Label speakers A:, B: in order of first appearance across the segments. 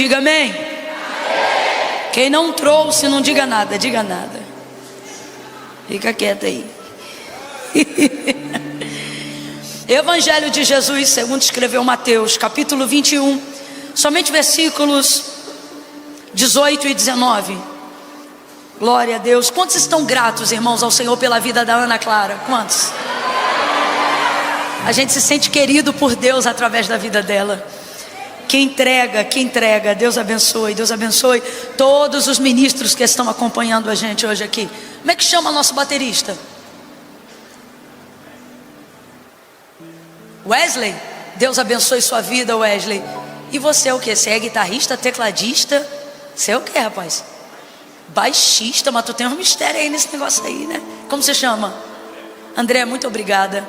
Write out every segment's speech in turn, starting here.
A: diga amém. Quem não trouxe, não diga nada, diga nada. Fica quieto aí. Evangelho de Jesus, segundo escreveu Mateus, capítulo 21, somente versículos 18 e 19. Glória a Deus. Quantos estão gratos, irmãos, ao Senhor pela vida da Ana Clara? Quantos? A gente se sente querido por Deus através da vida dela. Que entrega, Deus abençoe todos os ministros que estão acompanhando a gente hoje aqui. Como é que chama nosso baterista? Wesley? Deus abençoe sua vida, Wesley. E você é o que? Você é guitarrista, tecladista? Você é o que, rapaz? Baixista, mas tu tem um mistério aí nesse negócio aí, né? Como você chama? André, muito obrigada.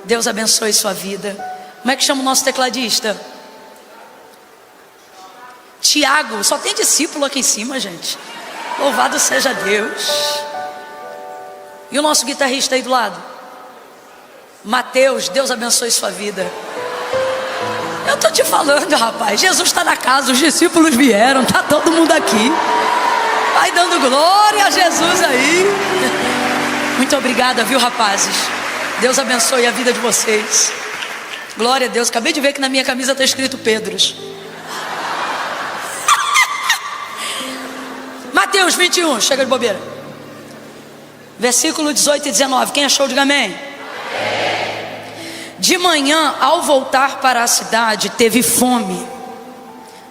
A: Deus abençoe sua vida. Como é que chama o nosso tecladista? Tiago. Só tem discípulo aqui em cima, gente. Louvado seja Deus. E o nosso guitarrista aí do lado? Mateus. Deus abençoe sua vida. Eu tô te falando, rapaz, Jesus está na casa, os discípulos vieram, tá todo mundo aqui. Vai dando glória a Jesus aí. Muito obrigada, viu, rapazes? Deus abençoe a vida de vocês. Glória a Deus. Acabei de ver que na minha camisa está escrito Pedros. Mateus 21, chega de bobeira. Versículo 18 e 19. Quem achou, diga amém. De manhã, ao voltar para a cidade, teve fome.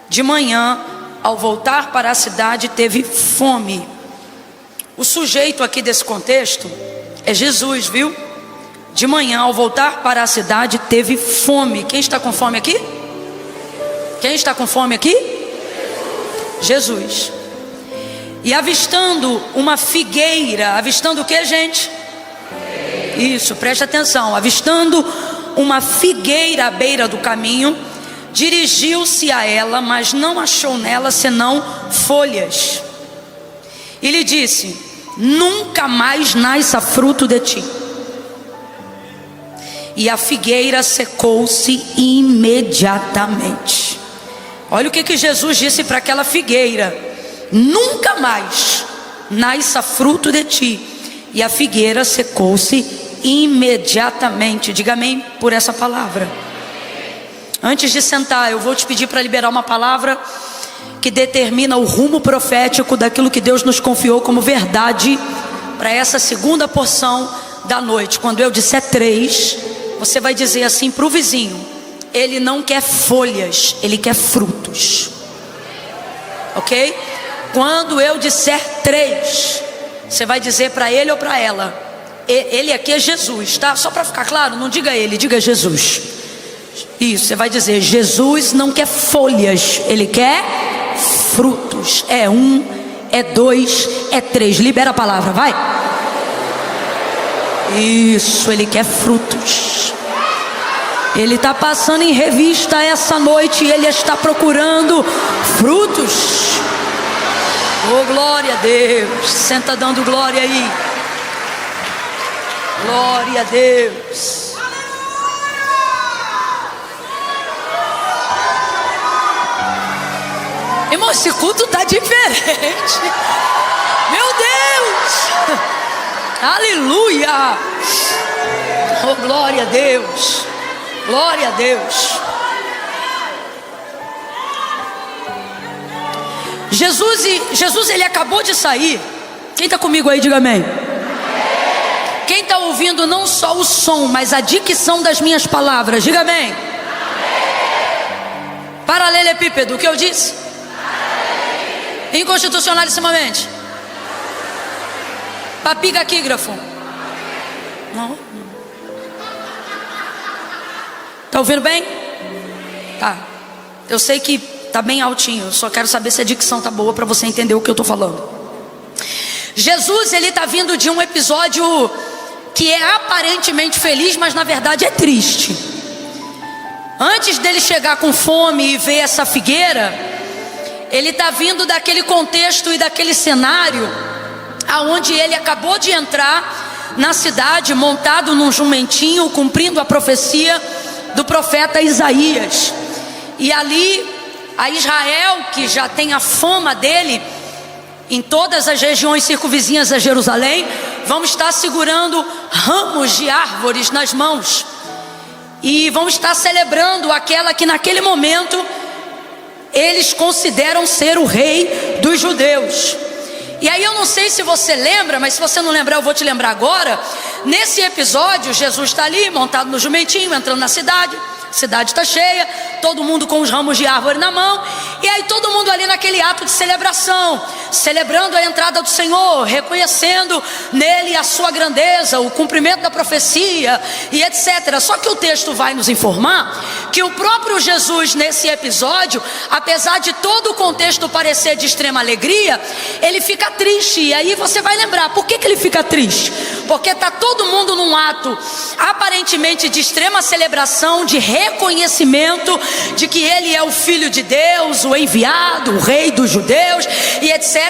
A: De manhã, ao voltar para a cidade, teve fome. O sujeito aqui desse contexto é Jesus, viu? De manhã, ao voltar para a cidade, teve fome. Quem está com fome aqui? Quem está com fome aqui? Jesus. E avistando uma figueira, avistando o que, gente? Isso, preste atenção. Avistando uma figueira à beira do caminho, dirigiu-se a ela, mas não achou nela senão folhas. E lhe disse: nunca mais nasça fruto de ti. E a figueira secou-se imediatamente. Olha o que Jesus disse para aquela figueira: nunca mais nasça fruto de ti. E a figueira secou-se imediatamente. Diga amém por essa palavra. Antes de sentar, eu vou te pedir para liberar uma palavra que determina o rumo profético daquilo que Deus nos confiou como verdade para essa segunda porção da noite. Quando eu disser 3, você vai dizer assim para o vizinho: ele não quer folhas, ele quer frutos. Ok? Quando eu disser 3, você vai dizer para ele ou para ela. Ele aqui é Jesus, tá? Só para ficar claro, não diga ele, diga Jesus. Isso, você vai dizer: Jesus não quer folhas, ele quer frutos. É 1, é 2, é 3. Libera a palavra, vai. Isso, ele quer frutos. Ele está passando em revista essa noite e ele está procurando frutos. Oh, glória a Deus. Senta dando glória aí. Glória a Deus. Irmão, esse culto está diferente. Meu Deus. Aleluia. Oh, glória a Deus. Glória a Deus. Jesus, ele acabou de sair. Quem está comigo aí, diga amém. Quem está ouvindo não só o som, mas a dicção das minhas palavras, diga amém. Paralelepípedo, o que eu disse? Inconstitucionalissimamente. Papigaquígrafo. Não. Está ouvindo bem? Tá. Eu sei que tá bem altinho, só quero saber se a dicção tá boa para você entender o que eu tô falando. Jesus, ele tá vindo de um episódio que é aparentemente feliz, mas na verdade é triste. Antes dele chegar com fome e ver essa figueira, ele tá vindo daquele contexto e daquele cenário aonde ele acabou de entrar na cidade montado num jumentinho, cumprindo a profecia do profeta Isaías. E ali a Israel, que já tem a fama dele em todas as regiões circunvizinhas a Jerusalém, vão estar segurando ramos de árvores nas mãos e vão estar celebrando aquela que naquele momento eles consideram ser o rei dos judeus. E aí eu não sei se você lembra, mas se você não lembrar eu vou te lembrar agora. Nesse episódio Jesus está ali montado no jumentinho, entrando na cidade. A cidade está cheia, todo mundo com os ramos de árvore na mão. E aí todo mundo ali naquele ato de celebração, celebrando a entrada do Senhor, reconhecendo nele a sua grandeza, o cumprimento da profecia e etc. Só que o texto vai nos informar que o próprio Jesus nesse episódio, apesar de todo o contexto parecer de extrema alegria, ele fica triste. E aí você vai lembrar, por que ele fica triste? Porque está todo mundo num ato aparentemente de extrema celebração, de reconhecimento de que ele é o Filho de Deus, o enviado, o rei dos judeus e etc.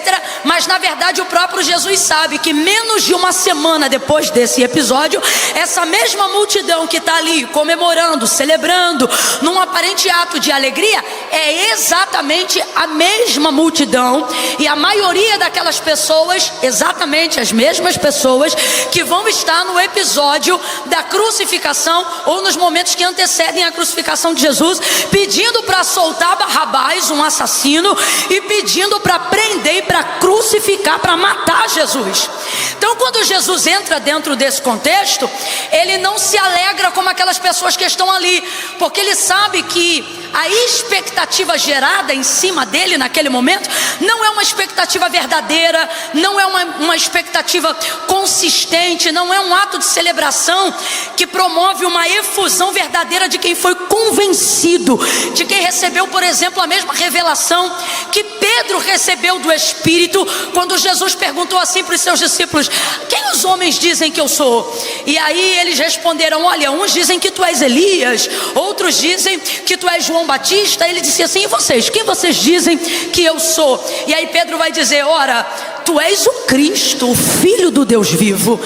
A: Mas na verdade o próprio Jesus sabe que menos de uma semana depois desse episódio, essa mesma multidão que está ali comemorando, celebrando, num aparente ato de alegria, é exatamente a mesma multidão e a maioria daquelas pessoas, exatamente as mesmas pessoas que vão estar no episódio da crucificação ou nos momentos que antecedem a crucificação de Jesus, pedindo para soltar Barrabás, um assassino, e pedindo para prender e para crucificar, para matar Jesus. Então quando Jesus entra dentro desse contexto, ele não se alegra como aquelas pessoas que estão ali, porque ele sabe que a expectativa gerada em cima dele naquele momento não é uma expectativa verdadeira, não é uma expectativa consistente, não é um ato de celebração que promove uma efusão verdadeira de quem foi convencido, de quem recebeu, por exemplo, a mesma revelação que Pedro recebeu do Espírito, quando Jesus perguntou assim para os seus discípulos: quem os homens dizem que eu sou? E aí eles responderam: olha, uns dizem que tu és Elias, outros dizem que tu és João Batista. Ele disse assim: e vocês? Quem vocês dizem que eu sou? E aí Pedro vai dizer: ora, tu és o Cristo, o Filho do Deus vivo.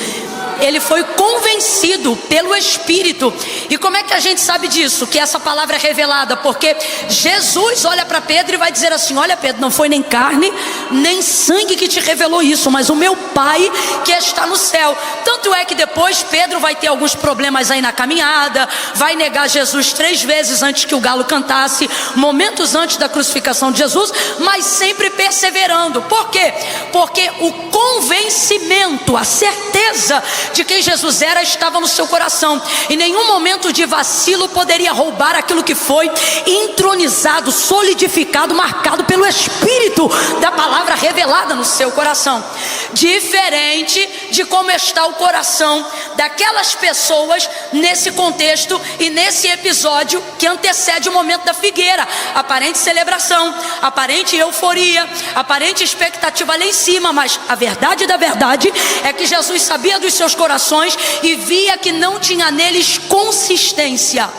A: Ele foi convencido pelo Espírito. E como é que a gente sabe disso? Que essa palavra é revelada porque Jesus olha para Pedro e vai dizer assim: olha Pedro, não foi nem carne nem sangue que te revelou isso, mas o meu Pai que está no céu. Tanto é que depois Pedro vai ter alguns problemas aí na caminhada, vai negar Jesus 3 vezes antes que o galo cantasse, momentos antes da crucificação de Jesus, mas sempre perseverando. Por quê? Porque o convencimento, a certeza de quem Jesus era estava no seu coração, e nenhum momento de vacilo poderia roubar aquilo que foi entronizado, solidificado, marcado pelo Espírito da palavra revelada no seu coração. Diferente de como está o coração daquelas pessoas nesse contexto e nesse episódio que antecede o momento da figueira. Aparente celebração, aparente euforia, aparente expectativa lá em cima, mas a verdade da verdade é que Jesus sabia dos seus corações e via que não tinha neles consistência,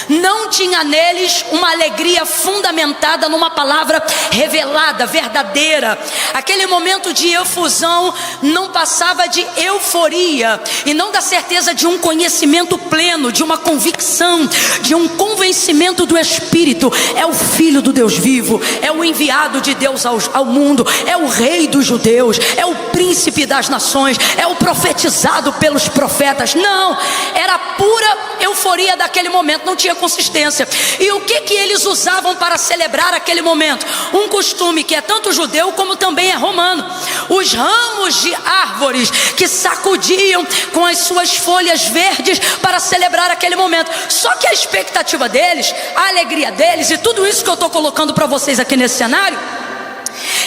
A: não tinha neles uma alegria fundamentada numa palavra revelada, verdadeira. Aquele momento de efusão não passava de euforia e não da certeza de um conhecimento pleno, de uma convicção, de um convencimento do Espírito. É o Filho do Deus vivo, é o enviado de Deus ao mundo, é o Rei dos judeus, é o Príncipe das nações, é o profetizado pelos profetas. Não, era pura euforia daquele momento, não tinha consistência. E o que eles usavam para celebrar aquele momento? Um costume que é tanto judeu como também é romano: os ramos de árvores que sacudiam com as suas folhas verdes para celebrar aquele momento. Só que a expectativa deles, a alegria deles e tudo isso que eu estou colocando para vocês aqui nesse cenário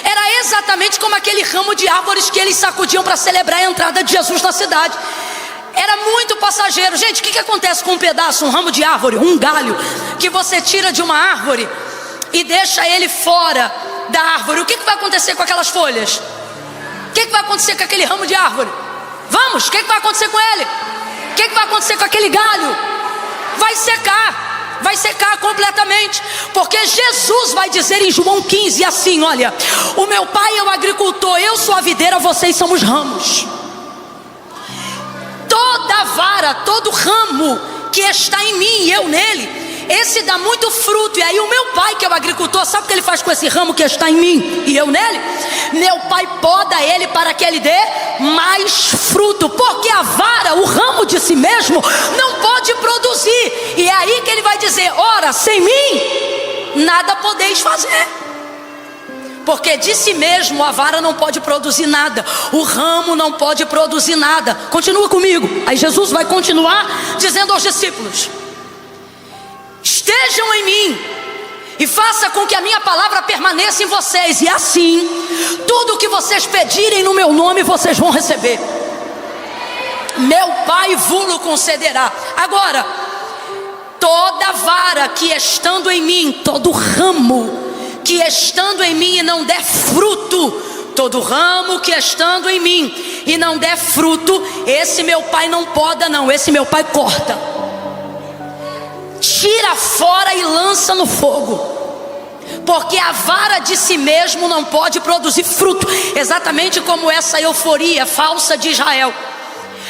A: era exatamente como aquele ramo de árvores que eles sacudiam para celebrar a entrada de Jesus na cidade. Era muito passageiro. Gente, o que acontece com um pedaço, um ramo de árvore, um galho que você tira de uma árvore e deixa ele fora da árvore? O que vai acontecer com aquelas folhas? O que vai acontecer com aquele ramo de árvore? Vamos, o que vai acontecer com ele? O que vai acontecer com aquele galho? Vai secar completamente, porque Jesus vai dizer em João 15 assim: olha, o meu Pai é o agricultor, eu sou a videira, vocês são os ramos. Toda vara, todo ramo que está em mim e eu nele, esse dá muito fruto. E aí o meu pai, que é o agricultor, sabe o que ele faz com esse ramo que está em mim e eu nele? Meu pai poda ele para que ele dê mais fruto, porque a vara, o ramo de si mesmo, não pode produzir. E é aí que ele vai dizer: ora, sem mim nada podeis fazer. Porque de si mesmo a vara não pode produzir nada, o ramo não pode produzir nada. Continua comigo. Aí Jesus vai continuar dizendo aos discípulos: estejam em mim e faça com que a minha palavra permaneça em vocês, e assim tudo o que vocês pedirem no meu nome vocês vão receber. Meu Pai vos concederá. Agora, toda vara que estando em mim, todo ramo que estando em mim e não der fruto, todo ramo que estando em mim e não der fruto, esse meu Pai não poda não, esse meu Pai corta, tira fora e lança no fogo. Porque a vara de si mesmo não pode produzir fruto. Exatamente como essa euforia falsa de Israel,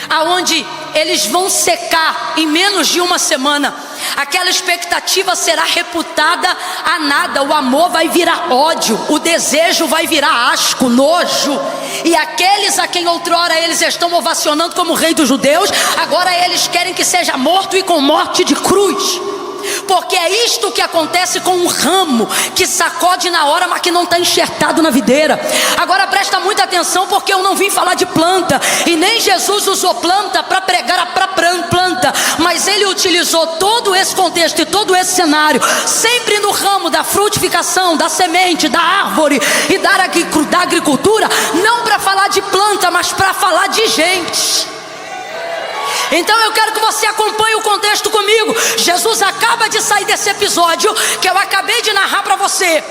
A: aonde eles vão secar em menos de uma semana. Aquela expectativa será reputada a nada. O amor vai virar ódio, o desejo vai virar asco, nojo. E aqueles a quem outrora eles estão ovacionando como rei dos judeus, agora eles querem que seja morto, e com morte de cruz. Porque é isto que acontece com um ramo que sacode na hora, mas que não está enxertado na videira. Agora presta muita atenção, porque eu não vim falar de planta, e nem Jesus usou planta para pregar para planta, mas ele utilizou todo esse contexto e todo esse cenário, sempre no ramo da frutificação, da semente, da árvore e da agricultura, não para falar de planta, mas para falar de gente. Então eu quero que você acompanhe o contexto comigo. Jesus acaba de sair desse episódio que eu acabei de narrar para você,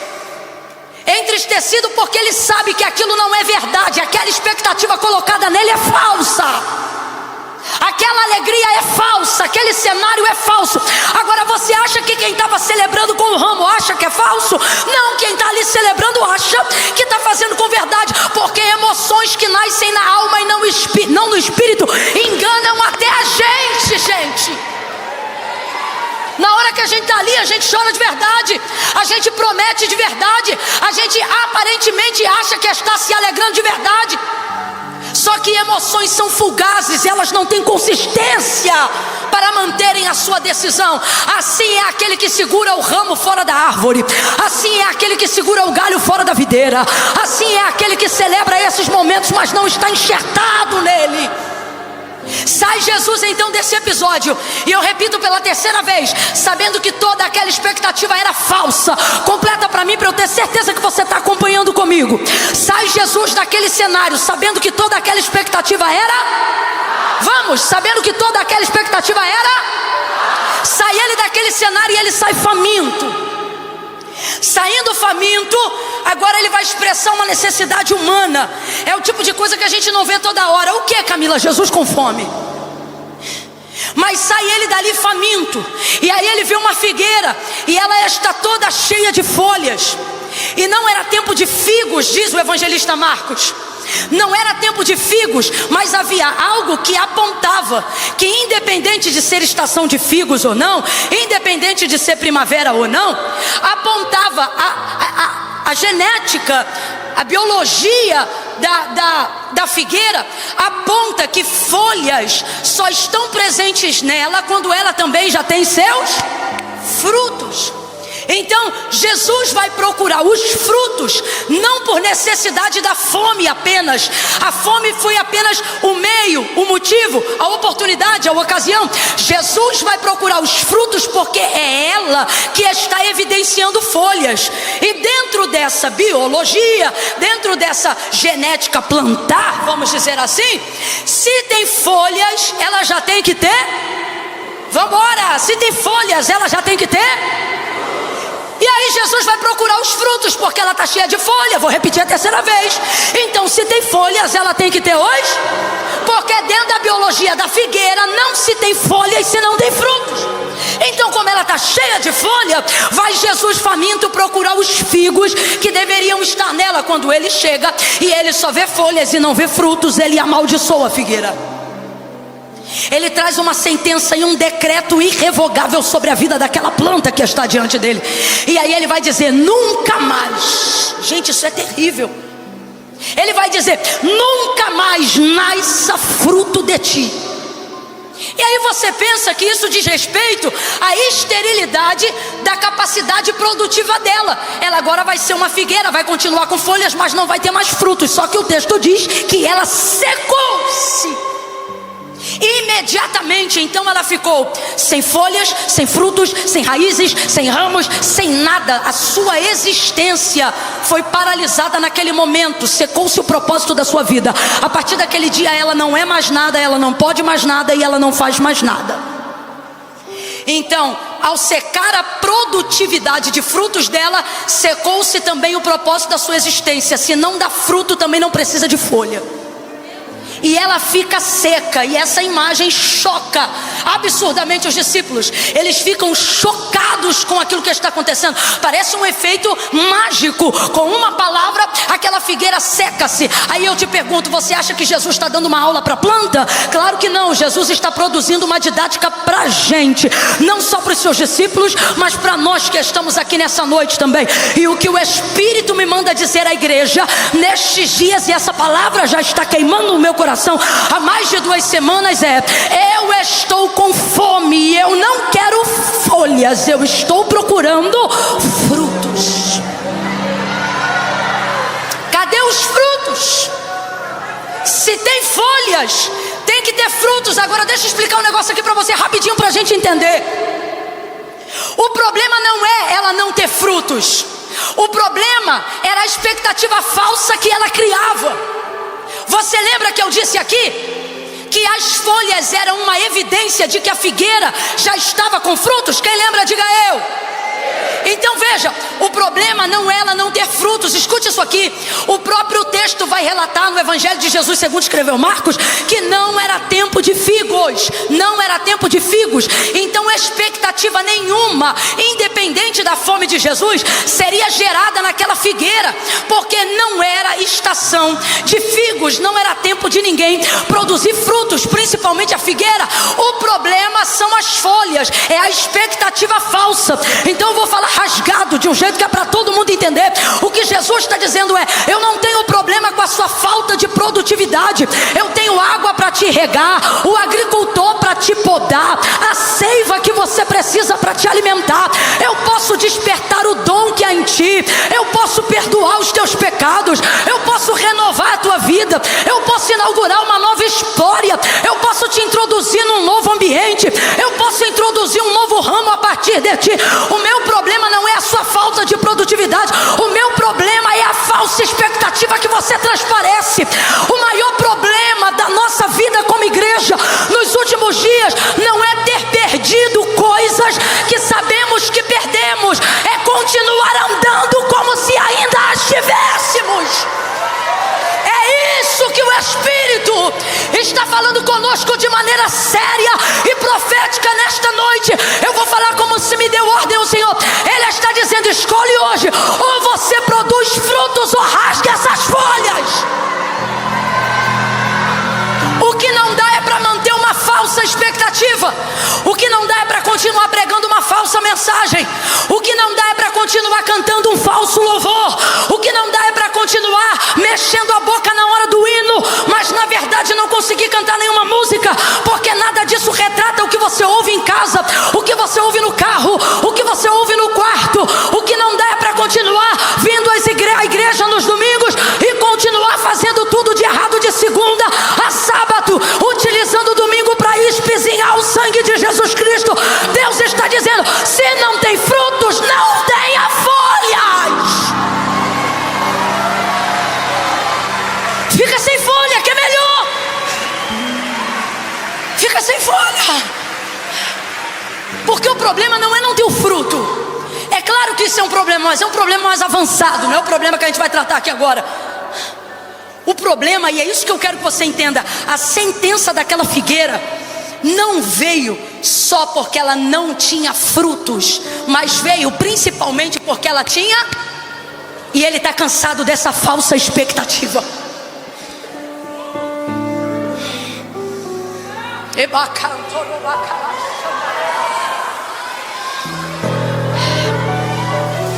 A: entristecido porque ele sabe que aquilo não é verdade. Aquela expectativa colocada nele é falsa, aquela alegria é falsa, aquele cenário é falso. Agora você acha que quem estava celebrando com o ramo acha que é falso? Não, quem está ali celebrando acha que está fazendo com verdade, porque emoções que nascem na alma e não no espírito enganam até a gente. Na hora que a gente está ali, a gente chora de verdade, a gente promete de verdade, a gente aparentemente acha que está se alegrando de verdade. Só que emoções são fugazes, elas não têm consistência para manterem a sua decisão. Assim é aquele que segura o ramo fora da árvore, assim é aquele que segura o galho fora da videira, assim é aquele que celebra esses momentos, mas não está enxertado nele. Sai Jesus então desse episódio, e eu repito pela terceira vez, sabendo que toda aquela expectativa era falsa. Completa para mim, para eu ter certeza que você está acompanhando comigo. Sai Jesus daquele cenário, sabendo que toda aquela expectativa era... Vamos, sabendo que toda aquela expectativa era... Sai ele daquele cenário e ele sai faminto. Saindo faminto, agora ele vai expressar uma necessidade humana. É o tipo de coisa que a gente não vê toda hora. O que, Camila? Jesus com fome. Mas sai ele dali faminto, e aí ele vê uma figueira, e ela está toda cheia de folhas. E não era tempo de figos, diz o evangelista Marcos. Não era tempo de figos, mas havia algo que apontava que, independente de ser estação de figos ou não, independente de ser primavera ou não, apontava a genética, a biologia da figueira aponta que folhas só estão presentes nela quando ela também já tem seus frutos. Então Jesus vai procurar os frutos, não por necessidade da fome apenas. A fome foi apenas o meio, o motivo, a oportunidade, a ocasião. Jesus vai procurar os frutos porque é ela que está evidenciando folhas. E dentro dessa biologia, dentro dessa genética plantar, vamos dizer assim, se tem folhas, ela já tem que ter. Vambora, se tem folhas, ela já tem que ter. E aí Jesus vai procurar os frutos, porque ela está cheia de folha. Vou repetir a terceira vez. Então, se tem folhas, ela tem que ter hoje, porque dentro da biologia da figueira não se tem folhas se não tem frutos. Então, como ela está cheia de folha, vai Jesus faminto procurar os figos que deveriam estar nela. Quando ele chega e ele só vê folhas e não vê frutos, ele amaldiçoa a figueira. Ele traz uma sentença e um decreto irrevogável sobre a vida daquela planta que está diante dele. E aí ele vai dizer: nunca mais. Gente, isso é terrível. Ele vai dizer: nunca mais nasça fruto de ti. E aí você pensa que isso diz respeito à esterilidade da capacidade produtiva dela. Ela agora vai ser uma figueira, vai continuar com folhas, mas não vai ter mais frutos. Só que o texto diz que ela secou-se. Imediatamente então ela ficou sem folhas, sem frutos, sem raízes, sem ramos, sem nada. A sua existência foi paralisada naquele momento. Secou-se o propósito da sua vida. A partir daquele dia ela não é mais nada, ela não pode mais nada e ela não faz mais nada. Então, ao secar a produtividade de frutos dela, secou-se também o propósito da sua existência. Se não dá fruto, também não precisa de folha. E ela fica seca, e essa imagem choca absurdamente os discípulos. Eles ficam chocados com aquilo que está acontecendo. Parece um efeito mágico. Com uma palavra, aquela figueira seca-se. Aí eu te pergunto, você acha que Jesus está dando uma aula para a planta? Claro que não. Jesus está produzindo uma didática para a gente, não só para os seus discípulos, mas para nós que estamos aqui nessa noite também. E o que o Espírito me manda dizer à igreja nestes dias, e essa palavra já está queimando o meu coração há mais de 2 semanas, eu estou com fome e eu não quero folhas, eu estou procurando frutos. Cadê os frutos? Se tem folhas, tem que ter frutos. Agora deixa eu explicar um negócio aqui para você rapidinho, para a gente entender. O problema não é ela não ter frutos. O problema era a expectativa falsa que ela criava. Você lembra que eu disse aqui que as folhas eram uma evidência de que a figueira já estava com frutos? Quem lembra, diga eu. Então veja, o problema não é ela não ter frutos. Escute isso aqui. O próprio texto vai relatar no Evangelho de Jesus, segundo escreveu Marcos, que não era tempo de figos. Não era tempo de figos. Então expectativa nenhuma, independente da fome de Jesus, seria gerada naquela figueira, porque não era estação de figos. Não era tempo de ninguém produzir frutos, principalmente a figueira. O problema são as folhas, é a expectativa falsa. Então eu vou falar rasgado, de um jeito que é para todo mundo entender. O que Jesus está dizendo é: eu não tenho problema com a sua falta de produtividade. Eu tenho água para te regar, o agricultor para te podar, a seiva que você precisa para te alimentar. Eu posso despertar o dom que há em ti. Eu posso perdoar os teus pecados. Eu posso renovar a tua vida. Eu posso inaugurar uma nova história. Eu posso te introduzir num novo ambiente. Eu posso introduzir um novo ramo a partir de ti. O meu problema não é a sua falta de produtividade. O meu problema é a falsa expectativa que você transparece. O maior problema da nossa vida como igreja nos últimos dias não é ter perdido coisas que sabemos que perdemos, é continuar andando como se ainda as tivéssemos. É isso que o Espírito está falando conosco de maneira séria e profética nesta noite. Eu vou falar como se me deu ordem o Senhor. Ele está dizendo: escolhe hoje, ou você produz frutos ou rasgue essas folhas. O que não dá é para manter uma falsa expectativa. O que não dá é para continuar pregando uma falsa mensagem. O que não dá é para continuar cantando um falso louvor. O que não dá é para continuar mexendo a boca na hora do hino, mas na verdade não conseguir cantar nenhuma música, porque nada disso retrata o que você ouve em casa, o que você ouve no carro, o que você ouve no quarto. O que não dá é para continuar vindo à igreja nos domingos e continuar fazendo tudo de errado de segunda a sábado, utilizando o domingo para espezinhar o sangue de Jesus Cristo. Deus está dizendo: se não tem frutos, não tenha folhas. Fica sem folha, que é melhor. Fica sem folha. Porque o problema não é não ter o fruto. É claro que isso é um problema, mas é um problema mais avançado. Não é o problema que a gente vai tratar aqui agora. O problema, e é isso que eu quero que você entenda, a sentença daquela figueira não veio só porque ela não tinha frutos, mas veio principalmente porque ela tinha. E ele está cansado dessa falsa expectativa.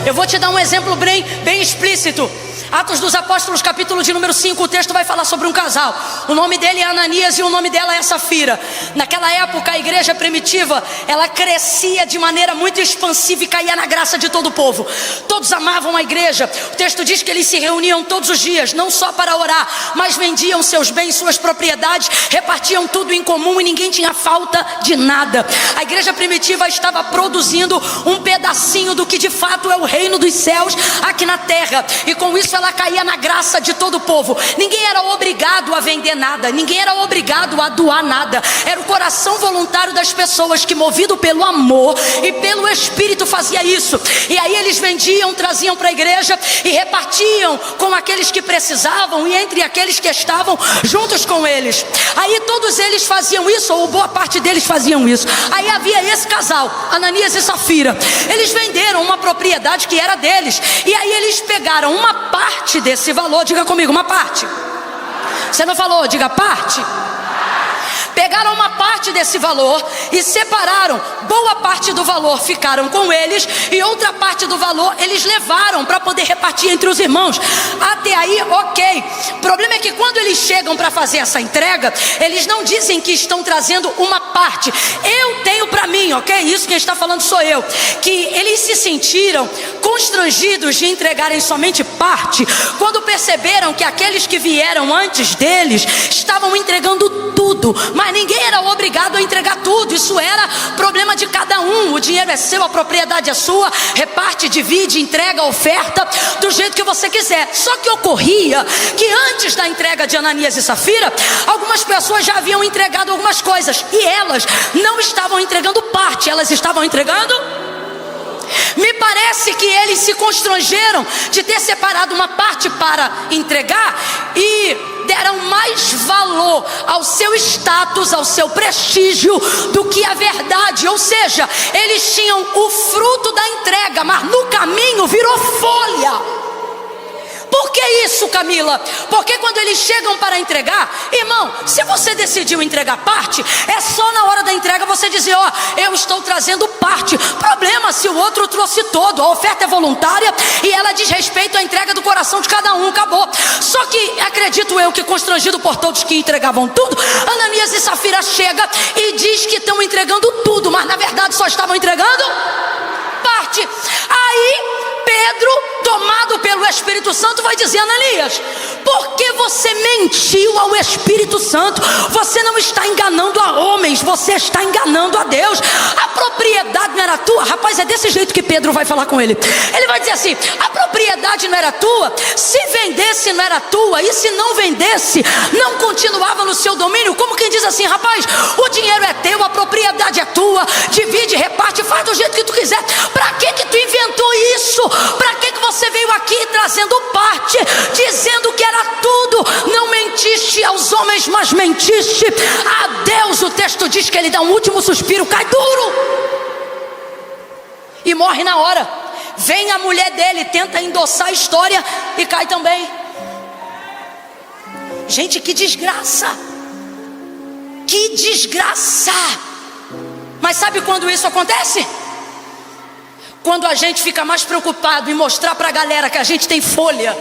A: Eu vou te dar um exemplo bem explícito. Atos dos Apóstolos, capítulo de número 5, o texto vai falar sobre um casal. O nome dele é Ananias e o nome dela é Safira. Naquela época, a igreja primitiva, ela crescia de maneira muito expansiva e caía na graça de todo o povo. Todos amavam a igreja. O texto diz que eles se reuniam todos os dias, não só para orar, mas vendiam seus bens, suas propriedades, repartiam tudo em comum e ninguém tinha falta de nada. A igreja primitiva estava produzindo um pedacinho do que de fato é o reino dos céus aqui na terra, e com isso ela caía na graça de todo o povo. Ninguém era obrigado a vender nada, ninguém era obrigado a doar nada. Era o coração voluntário das pessoas que, movido pelo amor e pelo Espírito, fazia isso. E aí eles vendiam, traziam para a igreja e repartiam com aqueles que precisavam e entre aqueles que estavam juntos com eles. Aí todos eles faziam isso, ou boa parte deles faziam isso. Aí havia esse casal, Ananias e Safira. Eles venderam uma propriedade que era deles, e aí eles pegaram uma parte desse valor. Diga comigo, uma parte. Você não falou, diga parte. Pegaram uma parte desse valor e separaram. Boa parte do valor ficaram com eles, e outra parte do valor eles levaram para poder repartir entre os irmãos. Até aí, ok. O problema é que quando eles chegam para fazer essa entrega, eles não dizem que estão trazendo uma parte. Eu tenho para mim, ok? Isso quem está falando sou eu. Que eles se sentiram constrangidos de entregarem somente parte, quando perceberam que aqueles que vieram antes deles estavam entregando tudo, mas ninguém era obrigado a entregar tudo. Isso era problema de cada um. O dinheiro é seu, a propriedade é sua. Reparte, divide, entrega, oferta do jeito que você quiser. Só que ocorria que antes da entrega de Ananias e Safira, algumas pessoas já haviam entregado algumas coisas, e elas não estavam entregando parte, elas estavam entregando. Me parece que eles se constrangeram de ter separado uma parte para entregar e deram mais valor ao seu status, ao seu prestígio, do que a verdade. Ou seja, eles tinham o fruto da entrega, mas no caminho virou folha. Por que isso, Camila? Porque quando eles chegam para entregar, irmão, se você decidiu entregar parte, é só na hora da entrega você dizer, ó, eu estou trazendo parte. Problema se o outro trouxe todo. A oferta é voluntária e ela diz respeito à entrega do coração de cada um, acabou. Só que, acredito eu, que constrangido por todos que entregavam tudo, Ananias e Safira chega e diz que estão entregando tudo, mas na verdade só estavam entregando parte. Aí Pedro, tomado pelo Espírito Santo, vai dizer, Ananias, por que você mentiu ao Espírito Santo? Você não está enganando a homens, você está enganando a Deus. A propriedade não era tua. Rapaz, é desse jeito que Pedro vai falar com ele. Ele vai dizer assim, a propriedade não era tua, se vendesse não era tua, e se não vendesse, não continuava no seu domínio. Como quem diz assim, rapaz, o dinheiro é teu, a propriedade é tua, divide, reparte, faz do jeito que tu quiser. Pra que tu inventou isso? Para que você veio aqui trazendo parte, dizendo que era tudo? Não mentiste aos homens, mas mentiste a Deus. O texto diz que ele dá um último suspiro, cai duro e morre na hora. Vem a mulher dele, tenta endossar a história e cai também. Gente, que desgraça. Que desgraça. Mas sabe quando isso acontece? Quando a gente fica mais preocupado em mostrar para a galera que a gente tem folha,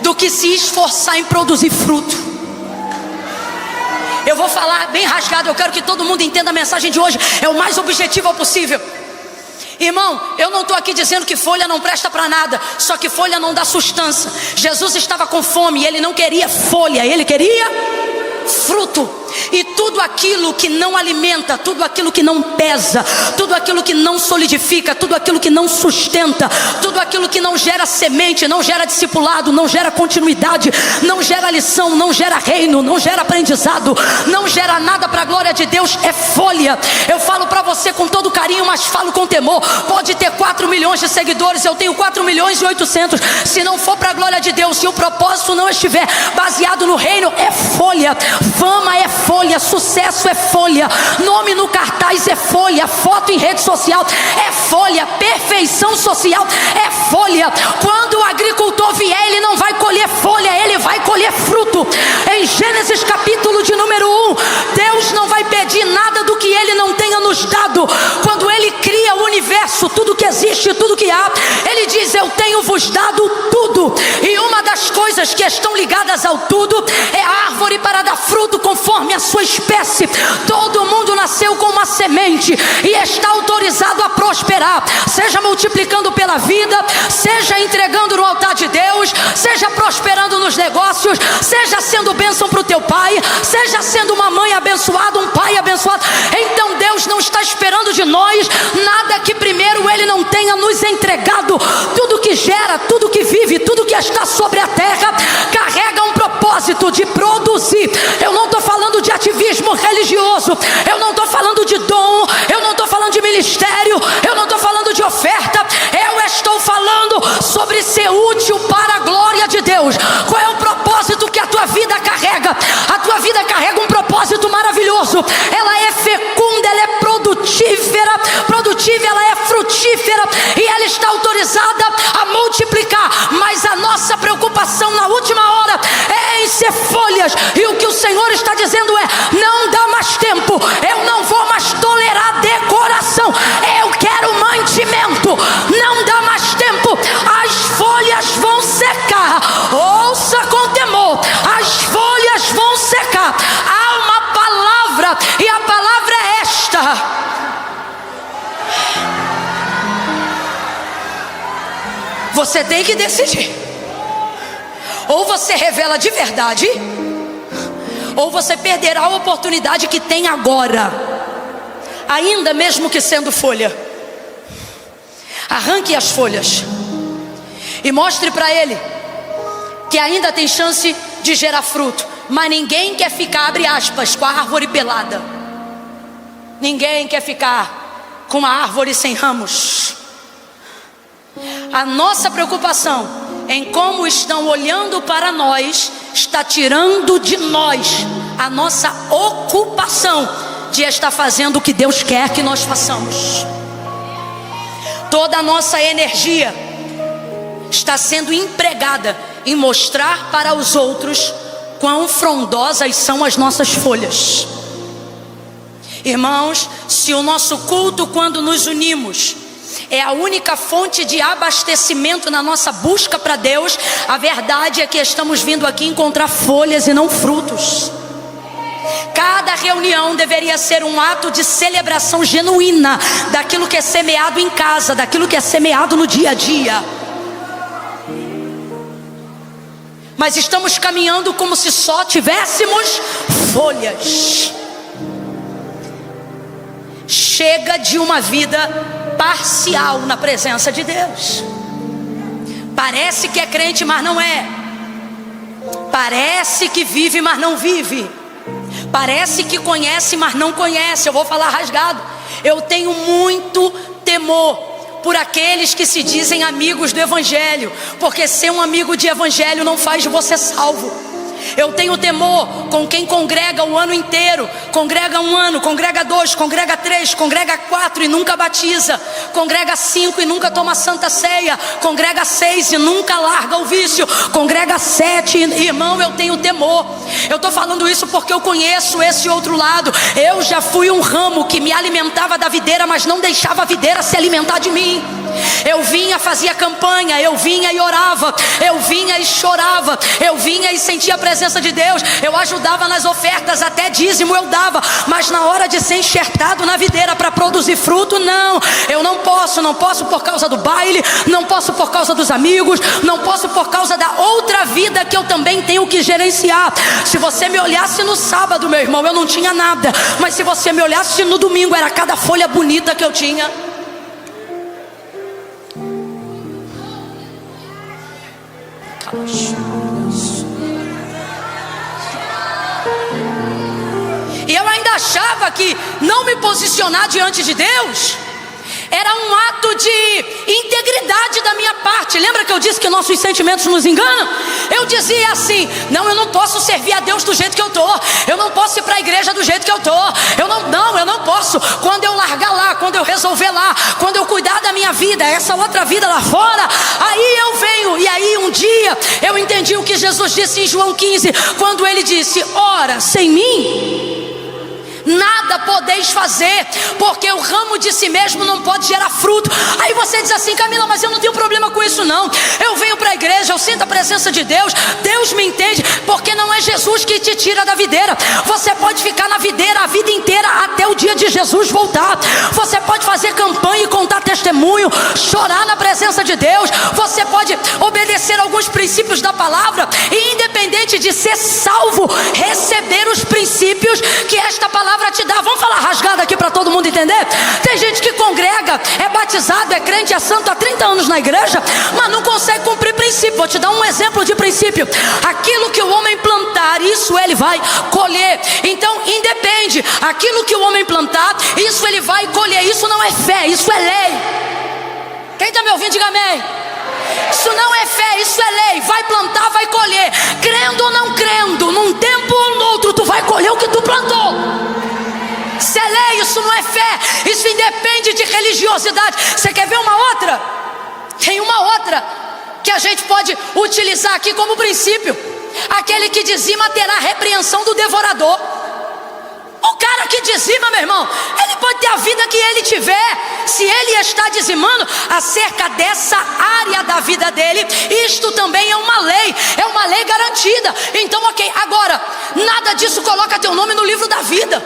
A: do que se esforçar em produzir fruto. Eu vou falar bem rasgado, eu quero que todo mundo entenda a mensagem de hoje, é o mais objetivo possível. Irmão, eu não estou aqui dizendo que folha não presta para nada, só que folha não dá sustância. Jesus estava com fome e ele não queria folha, ele queria fruto. E tudo aquilo que não alimenta, tudo aquilo que não pesa, tudo aquilo que não solidifica, tudo aquilo que não sustenta, tudo aquilo que não gera semente, não gera discipulado, não gera continuidade, não gera lição, não gera reino, não gera aprendizado, não gera nada para a glória de Deus, é folha. Eu falo para você com todo carinho, mas falo com temor. Pode ter 4 milhões de seguidores, eu tenho 4 milhões e 800. Se não for para a glória de Deus, se o propósito não estiver baseado no reino, é folha. Fama é folha, sucesso é folha, nome no cartaz é folha, foto em rede social é folha, perfeição social é folha. Quando o agricultor vier, ele não vai colher folha, ele vai colher colher fruto. Em Gênesis capítulo de número 1, Deus não vai pedir nada do que Ele não tenha nos dado. Quando Ele cria o universo, tudo que existe, tudo que há, Ele diz: eu tenho vos dado tudo. E uma das coisas que estão ligadas ao tudo é a árvore para dar fruto conforme a sua espécie. Todo mundo nasceu com uma semente e está autorizado a prosperar, seja multiplicando pela vida, seja entregando no altar de Deus, seja prosperando nos negócios, seja sendo bênção para o teu pai, seja sendo uma mãe abençoada, um pai abençoado. Então Deus não está esperando de nós nada que primeiro Ele não tenha nos entregado. Tudo que gera, tudo que vive, tudo que está sobre a terra carrega um propósito de produzir. Eu não estou falando de ativismo religioso, eu não estou falando de dom, eu não estou falando de ministério, eu não estou falando de oferta, eu estou falando sobre ser útil para a glória de Deus. Qual é o propósito que a tua vida carrega? A tua vida carrega um propósito maravilhoso. Ela é fecunda, ela é produtiva, ela é frutífera e ela está autorizada a multiplicar. Mas a nossa preocupação na última hora é em ser folhas, e o que o Senhor está dizendo é: não dá mais tempo, eu não vou mais tolerar decoração, eu quero mantimento. Não dá mais tempo, as folhas vão secar. Ouça com temor, as folhas vão secar. Há uma palavra, e a palavra é esta: você tem que decidir. Ou você revela de verdade, ou você perderá a oportunidade que tem agora, ainda mesmo que sendo folha. Arranque as folhas e mostre para ele que ainda tem chance de gerar fruto. Mas ninguém quer ficar, abre aspas, com a árvore pelada. Ninguém quer ficar com uma árvore sem ramos. A nossa preocupação em como estão olhando para nós está tirando de nós a nossa ocupação de estar fazendo o que Deus quer que nós façamos. Toda a nossa energia está sendo empregada em mostrar para os outros quão frondosas são as nossas folhas. Irmãos, se o nosso culto, quando nos unimos, é a única fonte de abastecimento na nossa busca para Deus, a verdade é que estamos vindo aqui encontrar folhas e não frutos. Cada reunião deveria ser um ato de celebração genuína daquilo que é semeado em casa, daquilo que é semeado no dia a dia. Mas estamos caminhando como se só tivéssemos folhas. Chega de uma vida parcial na presença de Deus. Parece que é crente, mas não é. Parece que vive, mas não vive. Parece que conhece, mas não conhece. Eu vou falar rasgado. Eu tenho muito temor por aqueles que se dizem amigos do evangelho, porque ser um amigo de evangelho não faz de você salvo. Eu tenho temor com quem congrega o ano inteiro, congrega um ano, congrega 2, congrega 3, congrega 4 e nunca batiza, congrega 5 e nunca toma santa ceia, congrega 6 e nunca larga o vício, congrega 7, irmão, eu tenho temor. Eu estou falando isso porque eu conheço esse outro lado. Eu já fui um ramo que me alimentava da videira, mas não deixava a videira se alimentar de mim. Eu vinha, fazia campanha, eu vinha e orava, eu vinha e chorava, eu vinha e sentia a presença de Deus, eu ajudava nas ofertas, até dízimo eu dava, mas na hora de ser enxertado na videira para produzir fruto, não, eu não posso por causa do baile, não posso por causa dos amigos, não posso por causa da outra vida que eu também tenho que gerenciar. Se você me olhasse no sábado, meu irmão, eu não tinha nada, mas se você me olhasse no domingo, era cada folha bonita que eu tinha. E eu ainda achava que não me posicionar diante de Deus era um ato de integridade da minha parte. Lembra que eu disse que nossos sentimentos nos enganam? Eu dizia assim: não, eu não posso servir a Deus do jeito que eu tô, eu não posso ir para a igreja do jeito que eu tô, eu não posso. Quando eu largar lá, quando eu resolver lá, quando eu cuidar da minha vida, essa outra vida lá fora, aí eu venho. E aí um dia eu entendi entendi o que Jesus disse em João 15, quando ele disse: ora, sem mim nada podeis fazer, porque o ramo de si mesmo não pode gerar fruto. Aí você diz assim: Camila, mas eu não tenho problema com isso não, eu venho para a igreja, eu sinto a presença de Deus, Deus me entende, porque não é Jesus que te tira da videira. Você pode ficar na videira a vida inteira até o dia de Jesus voltar. Você pode fazer campanha e contar testemunho, chorar na presença de Deus. Você pode obedecer alguns princípios da palavra e, independente de ser salvo, receber os princípios que esta palavra te dá. Vamos falar rasgado aqui para todo mundo entender? Tem gente que congrega, é batizado, é crente, é santo há 30 anos na igreja, mas não consegue cumprir princípio. Vou te dar um exemplo de princípio: aquilo que o homem plantar, isso ele vai colher. Então independe, aquilo que o homem plantar, isso ele vai colher. Isso não é fé, isso é lei. Quem está me ouvindo, diga amém. Isso não é fé, isso é lei. Vai plantar, vai colher. Crendo ou não crendo, num tempo ou no outro, tu vai colher o que tu plantou. Isso é lei, isso não é fé. Isso independe de religiosidade. Você quer ver uma outra? Tem uma outra que a gente pode utilizar aqui como princípio: aquele que dizima terá repreensão do devorador. O cara que dizima, meu irmão, ele pode ter a vida que ele tiver. Se ele está dizimando acerca dessa área da vida dele, isto também é uma lei garantida. Então ok, agora, nada disso coloca teu nome no livro da vida.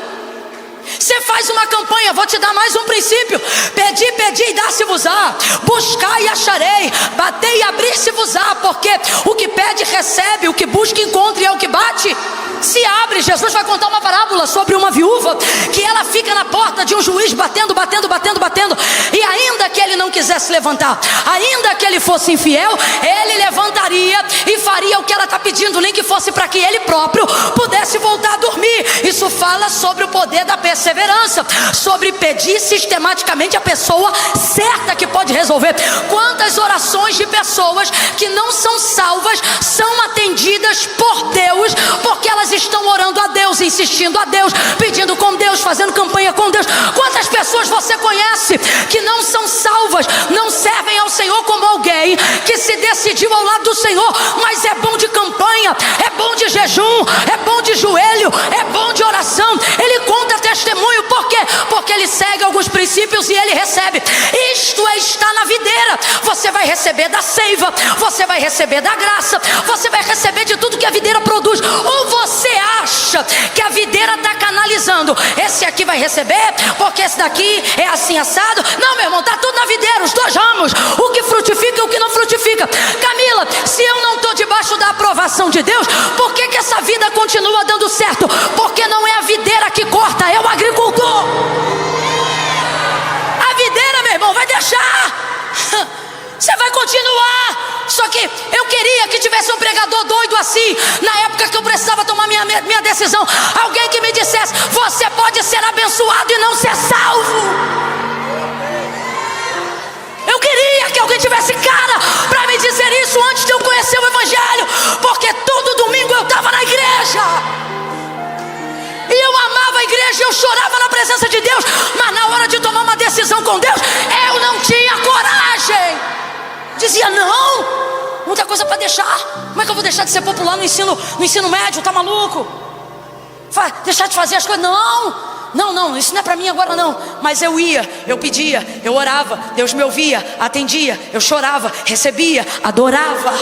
A: Você faz uma campanha, vou te dar mais um princípio: pedi, pedi e dá-se-vos-á, buscar e acharei, bater e abrir-se-vos-á, porque o que pede recebe, o que busca encontra, e é o que bate se abre. Jesus vai contar uma parábola sobre uma viúva que ela fica na porta de um juiz batendo, e ainda que ele não quisesse levantar, ainda que ele fosse infiel, ele levantaria e faria o que ela está pedindo, nem que fosse para que ele próprio pudesse voltar a dormir. Isso fala sobre o poder da perseverança, sobre pedir sistematicamente a pessoa certa que pode resolver. Quantas orações de pessoas que não são salvas são atendidas por Deus, porque elas estão orando a Deus, insistindo a Deus, pedindo com Deus, fazendo campanha com Deus. Quantas pessoas você conhece que não são salvas, não servem ao Senhor como alguém que se decidiu ao lado do Senhor, mas é bom de campanha, é bom de jejum, é bom de joelho, é bom de oração, ele conta testemunho. Por quê? Porque ele segue alguns princípios e ele recebe. Isto é estar na videira. Você vai receber da seiva, você vai receber da graça, você vai receber de tudo que a videira produz. Ou você acha que a videira está canalizando: esse aqui vai receber, porque esse daqui é assim assado? Não, meu irmão, está tudo na videira, os dois ramos, o que frutifica e o que não frutifica. Camila, se eu não estou debaixo da aprovação de Deus, por que essa vida continua dando certo? Porque não é a videira que corta, é o agricultor. A videira, meu irmão, vai deixar, você vai continuar. Só que eu queria que tivesse um pregador doido assim, na época que eu precisava tomar minha decisão, alguém que me dissesse: você pode ser abençoado e não ser salvo. Eu queria que alguém tivesse cara para me dizer isso antes de eu conhecer o Evangelho, porque todo domingo eu estava na igreja e eu amava a igreja, eu chorava na presença de Deus, mas na hora de tomar uma decisão com Deus, eu não tinha coragem. Dizia: não, muita coisa para deixar. Como é que eu vou deixar de ser popular no ensino médio? Tá maluco? Deixar de fazer as coisas? Não, isso não é para mim agora não. Mas eu ia, eu pedia, eu orava, Deus me ouvia, atendia, eu chorava, recebia, adorava,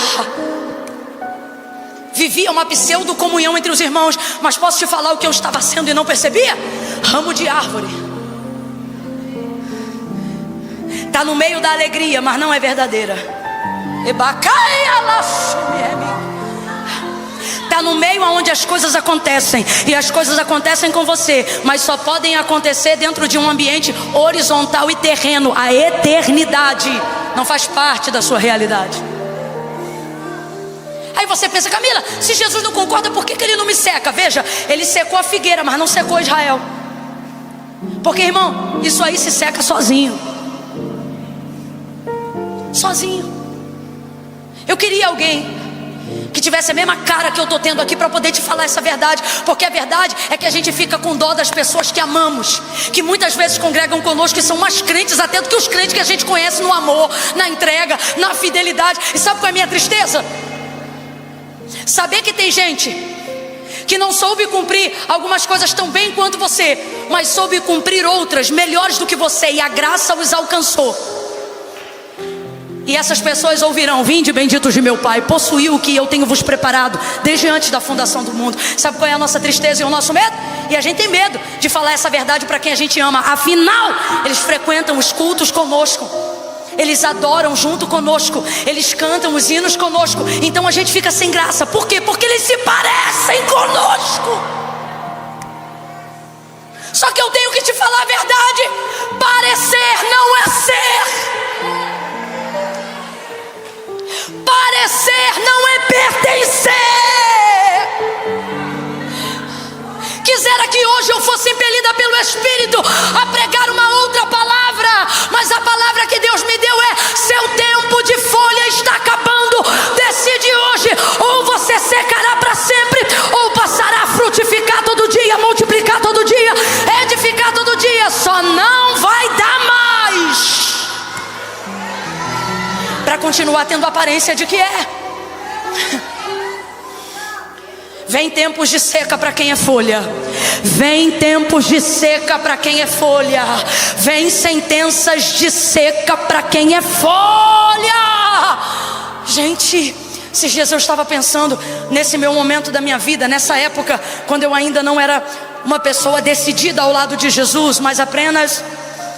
A: vivia uma pseudo comunhão entre os irmãos. Mas posso te falar o que eu estava sendo e não percebia? Ramo de árvore. Está no meio da alegria, mas não é verdadeira. Está no meio onde as coisas acontecem, e as coisas acontecem com você, mas só podem acontecer dentro de um ambiente horizontal e terreno. A eternidade não faz parte da sua realidade. Aí você pensa: Camila, se Jesus não concorda, por que ele não me seca? Veja, ele secou a figueira, mas não secou Israel. Porque, irmão, isso aí se seca sozinho. Eu queria alguém que tivesse a mesma cara que eu estou tendo aqui para poder te falar essa verdade, porque a verdade é que a gente fica com dó das pessoas que amamos, que muitas vezes congregam conosco, que são mais crentes até do que os crentes que a gente conhece no amor, na entrega, na fidelidade. E sabe qual é a minha tristeza? Saber que tem gente que não soube cumprir algumas coisas tão bem quanto você, mas soube cumprir outras melhores do que você, e a graça os alcançou. E essas pessoas ouvirão: vinde benditos de meu Pai, possuí o que eu tenho vos preparado desde antes da fundação do mundo. Sabe qual é a nossa tristeza e o nosso medo? E a gente tem medo de falar essa verdade para quem a gente ama. Afinal, eles frequentam os cultos conosco, eles adoram junto conosco, eles cantam os hinos conosco. Então a gente fica sem graça. Por quê? Porque eles se parecem conosco. Só que eu tenho que te falar a verdade: parecer não é ser. Parecer não é pertencer. Quisera que hoje eu fosse impelida pelo Espírito a pregar uma outra palavra, mas a palavra que Deus me deu é: seu tempo de folha está acabando. Decide hoje: ou você secará para sempre, ou passará a frutificar todo dia, multiplicar todo dia, edificar todo dia. Só não vai dar mais para continuar tendo aparência de que é. Vem tempos de seca para quem é folha. Vem tempos de seca para quem é folha. Vem sentenças de seca para quem é folha. Gente, esses dias eu estava pensando nesse meu momento da minha vida, nessa época quando eu ainda não era uma pessoa decidida ao lado de Jesus, mas apenas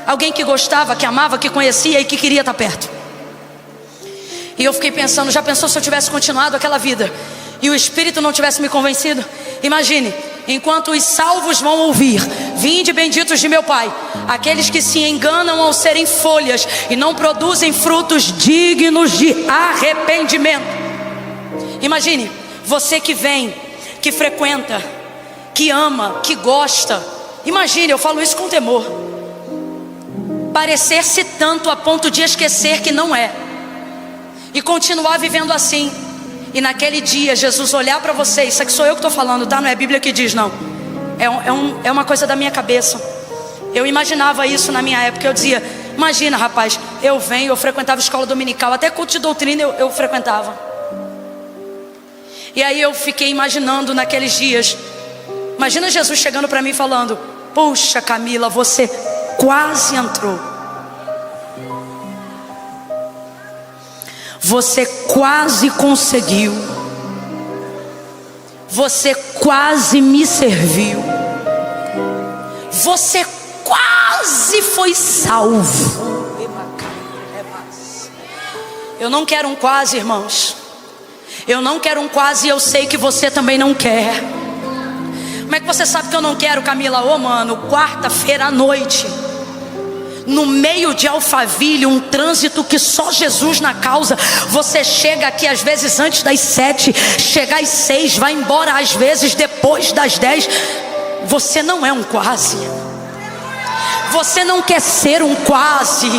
A: alguém que gostava, que amava, que conhecia e que queria estar perto. E eu fiquei pensando: já pensou se eu tivesse continuado aquela vida e o Espírito não tivesse me convencido? Imagine, enquanto os salvos vão ouvir: vinde benditos de meu Pai, aqueles que se enganam ao serem folhas e não produzem frutos dignos de arrependimento. Imagine, você que vem, que frequenta, que ama, que gosta. Imagine, eu falo isso com temor, parecer-se tanto a ponto de esquecer que não é, e continuar vivendo assim. E naquele dia Jesus olhar para você: isso aqui sou eu que estou falando, tá? Não é a Bíblia que diz, não. É uma coisa da minha cabeça. Eu imaginava isso na minha época. Eu dizia: imagina, rapaz, eu frequentava escola dominical, até culto de doutrina eu frequentava. E aí eu fiquei imaginando naqueles dias. Imagina Jesus chegando para mim falando: puxa, Camila, você quase entrou. Você quase conseguiu. Você quase me serviu. Você quase foi salvo. Eu não quero um quase, irmãos. Eu não quero um quase, e eu sei que você também não quer. Como é que você sabe que eu não quero, Camila? Ô, mano, quarta-feira à noite, no meio de Alphaville, um trânsito que só Jesus na causa. Você chega aqui às vezes antes das 7, chega às 6, vai embora às vezes depois das 10. Você não é um quase. Você não quer ser um quase.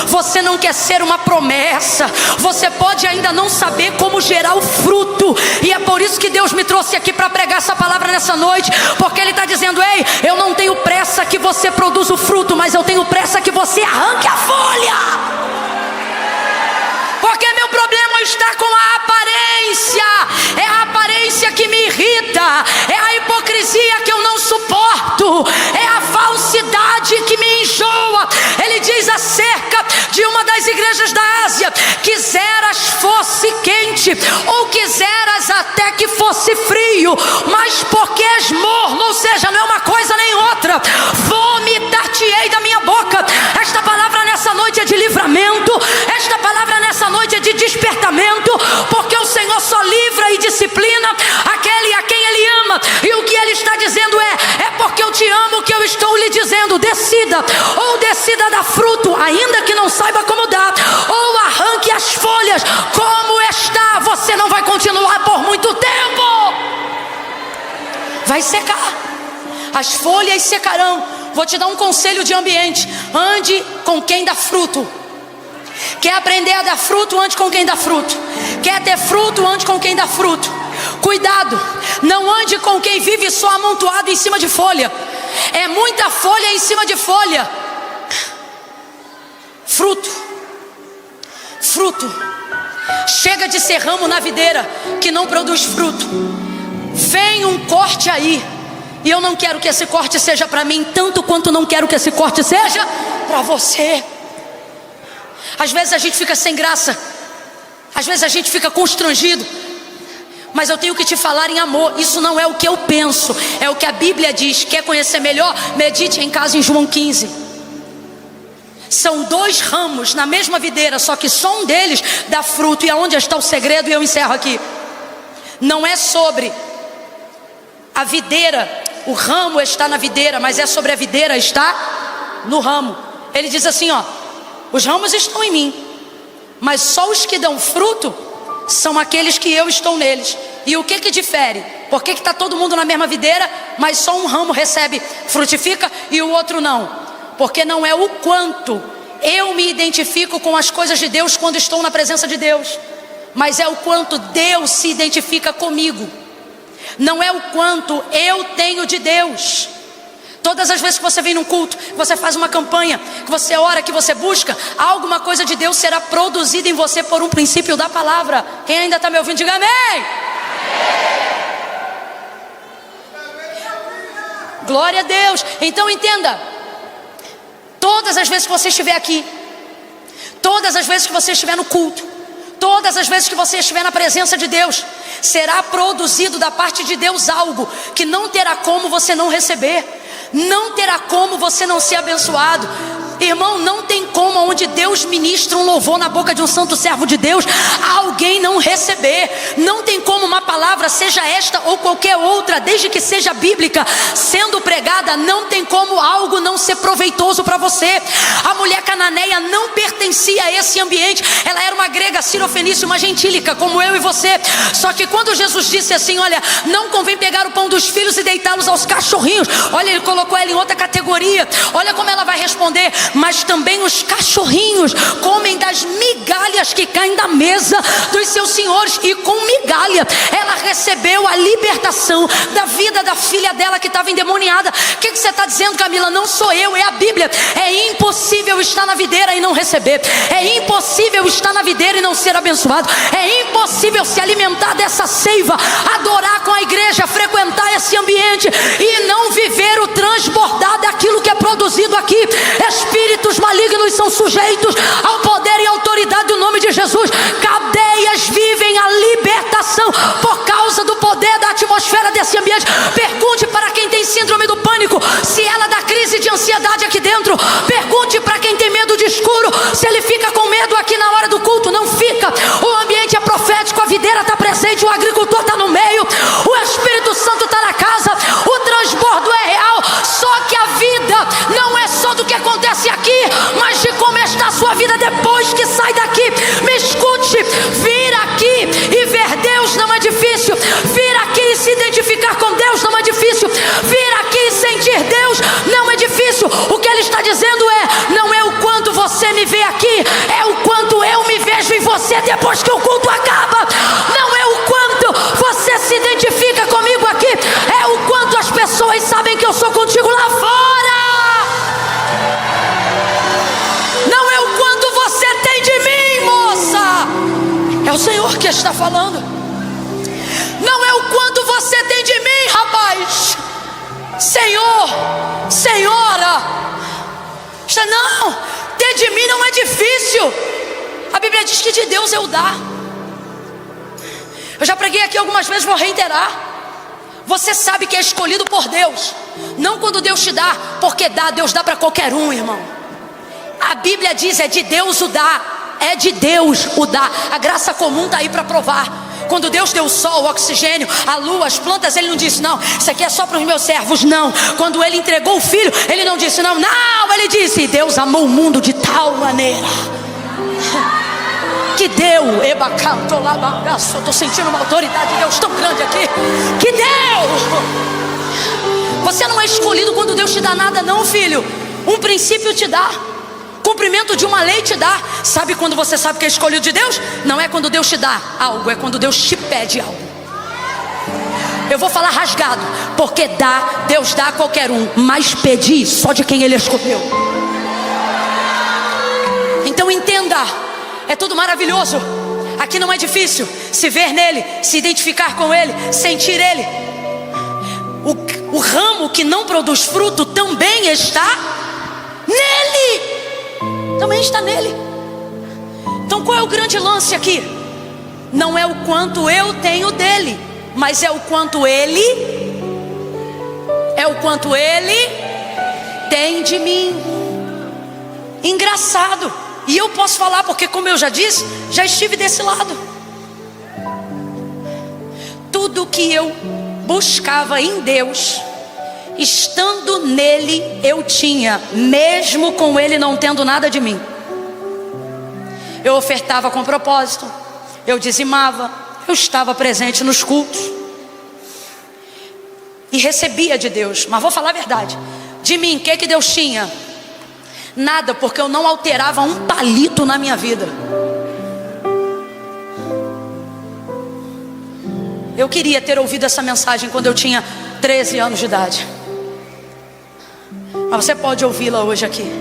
A: Você não quer ser uma promessa. Você pode ainda não saber como gerar o fruto. E é por isso que Deus me trouxe aqui para pregar essa palavra nessa noite. Porque Ele está dizendo: ei, eu não tenho pressa que você produza o fruto, mas eu tenho pressa que você arranque a folha. Porque meu problema está com a aparência. É a aparência que me irrita. É a hipocrisia que eu não suporto. É a falsidade que me enjoa. Ele diz acerca de uma das igrejas da Ásia: quiseras fosse quente, ou quiseras até que fosse frio, mas porque és morno, ou seja, não é uma coisa nem outra, vomitar-te-ei da minha boca. Esta palavra nessa noite é de livramento. Esta palavra nessa noite é de despertamento, porque o Senhor só livra e disciplina aquele a quem Ele ama. E o que Ele está dizendo é porque eu te amo que eu estou lhe dizendo: decida, ou decida dar fruto, ainda que não saiba como dar, ou arranque as folhas. Como está, você não vai continuar por muito tempo. Vai secar, as folhas secarão. Vou te dar um conselho de ambiente: ande com quem dá fruto. Quer aprender a dar fruto? Ande com quem dá fruto. Quer ter fruto? Ande com quem dá fruto. Cuidado, não ande com quem vive só amontoado em cima de folha. É muita folha em cima de folha. Fruto. Chega de ser ramo na videira que não produz fruto. Vem um corte aí. E eu não quero que esse corte seja para mim, tanto quanto não quero que esse corte seja para você. Às vezes a gente fica sem graça, às vezes a gente fica constrangido, mas eu tenho que te falar em amor. Isso não é o que eu penso, é o que a Bíblia diz. Quer conhecer melhor? Medite em casa em João 15. São 2 ramos na mesma videira, só que só um deles dá fruto. E aonde está o segredo? E eu encerro aqui. Não é sobre a videira, o ramo está na videira, mas é sobre a videira está no ramo. Ele diz assim, ó: os ramos estão em mim, mas só os que dão fruto são aqueles que eu estou neles. E o que difere? Por que está todo mundo na mesma videira, mas só um ramo frutifica e o outro não? Porque não é o quanto eu me identifico com as coisas de Deus quando estou na presença de Deus, mas é o quanto Deus se identifica comigo. Não é o quanto eu tenho de Deus. Todas as vezes que você vem num culto, que você faz uma campanha, que você ora, que você busca, alguma coisa de Deus será produzida em você por um princípio da palavra. Quem ainda está me ouvindo, diga amém. Glória a Deus. Então entenda, todas as vezes que você estiver aqui, todas as vezes que você estiver no culto, todas as vezes que você estiver na presença de Deus, será produzido da parte de Deus algo que não terá como você não receber, não terá como você não ser abençoado. Irmão, não tem como, onde Deus ministra um louvor na boca de um santo servo de Deus, alguém não receber. Não tem como uma palavra, seja esta ou qualquer outra, desde que seja bíblica, sendo pregada, não tem como algo não ser proveitoso para você. A mulher cananeia não pertencia a esse ambiente. Ela era uma grega, sirofenícia, uma gentílica, como eu e você. Só que quando Jesus disse assim, olha, não convém pegar o pão dos filhos e deitá-los aos cachorrinhos, olha, ele colocou ela em outra categoria. Olha como ela vai responder: mas também os cachorrinhos comem das migalhas que caem da mesa dos seus senhores. E com migalha ela recebeu a libertação da vida da filha dela que estava endemoniada. O que você está dizendo, Camila? Não sou eu, é a Bíblia. É impossível estar na videira e não receber. É impossível estar na videira e não ser abençoado. É impossível se alimentar dessa seiva, adorar com a igreja, frequentar esse ambiente e não viver o transbordar daquilo que é produzido aqui. Espíritos malignos são sujeitos ao poder e autoridade do nome de Jesus. Cadeias vivem a libertação por causa do poder da atmosfera desse ambiente. Pergunte para quem tem síndrome do pânico se ela dá crise de ansiedade aqui dentro. Pergunte para quem tem medo de escuro se ele fica com medo aqui na hora do culto. Não fica. O ambiente é profético, a videira está presente, o agricultor está no meio, o Espírito Santo está na casa, o transbordo é real. Só que a vida não é só do que acontece aqui, mas de como está a sua vida depois que sai daqui. Me escute, vir aqui e ver Deus não é difícil. Vir aqui e se identificar com Deus não é difícil. Vir aqui e sentir Deus não é difícil. O que ele está dizendo é, não é o quanto você me vê aqui, é o quanto eu me vejo em você depois que o culto acaba. Não é o quanto você se identifica comigo aqui, é o quanto as pessoas sabem que eu sou contigo lá fora. Não é o quanto você tem de mim, moça. É o Senhor que está falando. Não é o quanto você tem de mim, rapaz. Senhor, senhora. Não, ter de mim não é difícil. A Bíblia diz que de Deus é o dar. Eu já preguei aqui algumas vezes, vou reiterar. Você sabe que é escolhido por Deus, não quando Deus te dá, porque dá, Deus dá para qualquer um, irmão. A Bíblia diz, é de Deus o dar. É de Deus o dar. A graça comum está aí para provar. Quando Deus deu o sol, o oxigênio, a lua, as plantas, ele não disse, não, isso aqui é só para os meus servos, não. Quando ele entregou o filho, ele não disse, não, ele disse, Deus amou o mundo de tal maneira que deu, estou sentindo uma autoridade de Deus tão grande aqui, que deu. Você não é escolhido quando Deus te dá nada, não, filho. Um princípio te dá, cumprimento de uma lei te dá. Sabe quando você sabe que é escolhido de Deus? Não é quando Deus te dá algo, é quando Deus te pede algo. Eu vou falar rasgado, porque Deus dá a qualquer um, mas pedir só de quem Ele escolheu. Então entenda, é tudo maravilhoso. Aqui não é difícil se ver nele, se identificar com ele, sentir ele. O ramo que não produz fruto também está nele. Também está nele. Então qual é o grande lance aqui? Não é o quanto eu tenho dele, mas é o quanto ele tem de mim. Engraçado. E eu posso falar porque, como eu já disse, já estive desse lado. Tudo que eu buscava em Deus, estando nele, eu tinha, mesmo com ele não tendo nada de mim. Eu ofertava com propósito, eu dizimava, eu estava presente nos cultos e recebia de Deus. Mas vou falar a verdade, de mim, o que Deus tinha? Nada, porque eu não alterava um palito na minha vida. Eu queria ter ouvido essa mensagem quando eu tinha 13 anos de idade, mas você pode ouvi-la hoje aqui.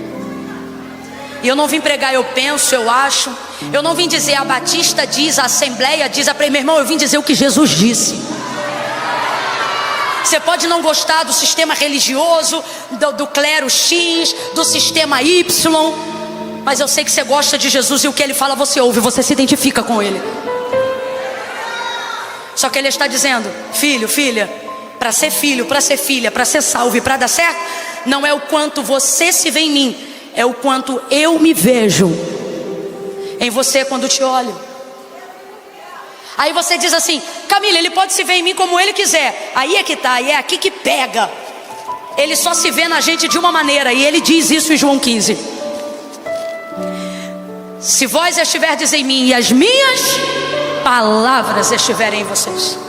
A: E eu não vim pregar eu penso, eu acho. Eu não vim dizer a Batista diz, a Assembleia diz, meu irmão, eu vim dizer o que Jesus disse. Você pode não gostar do sistema religioso, do clero X, do sistema Y, mas eu sei que você gosta de Jesus e o que ele fala você ouve, você se identifica com ele. Só que ele está dizendo, filho, filha, para ser filho, para ser filha, para ser salvo e para dar certo, não é o quanto você se vê em mim, é o quanto eu me vejo em você quando te olho. Aí você diz assim, Camila, ele pode se ver em mim como ele quiser. Aí é que tá, e é aqui que pega. Ele só se vê na gente de uma maneira, e ele diz isso em João 15. Se vós estiverdes em mim e as minhas palavras estiverem em vocês.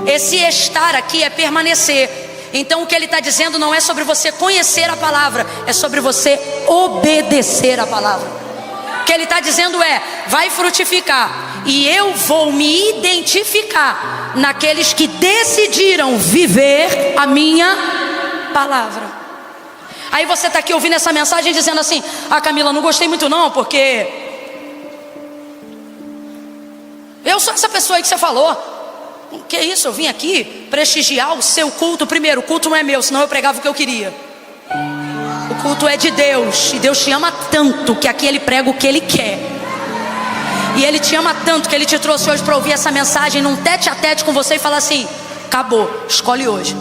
A: Esse estar aqui é permanecer. Então o que ele está dizendo não é sobre você conhecer a palavra, é sobre você obedecer a palavra. O que ele está dizendo é, vai frutificar. E eu vou me identificar naqueles que decidiram viver a minha palavra. Aí você está aqui ouvindo essa mensagem dizendo assim, Camila, não gostei muito não, porque eu sou essa pessoa aí que você falou. Que isso, eu vim aqui prestigiar o seu culto. Primeiro, o culto não é meu, senão eu pregava o que eu queria. O culto é de Deus, e Deus te ama tanto que aqui ele prega o que ele quer. E ele te ama tanto que ele te trouxe hoje para ouvir essa mensagem num tete a tete com você e falar assim, acabou, escolhe hoje.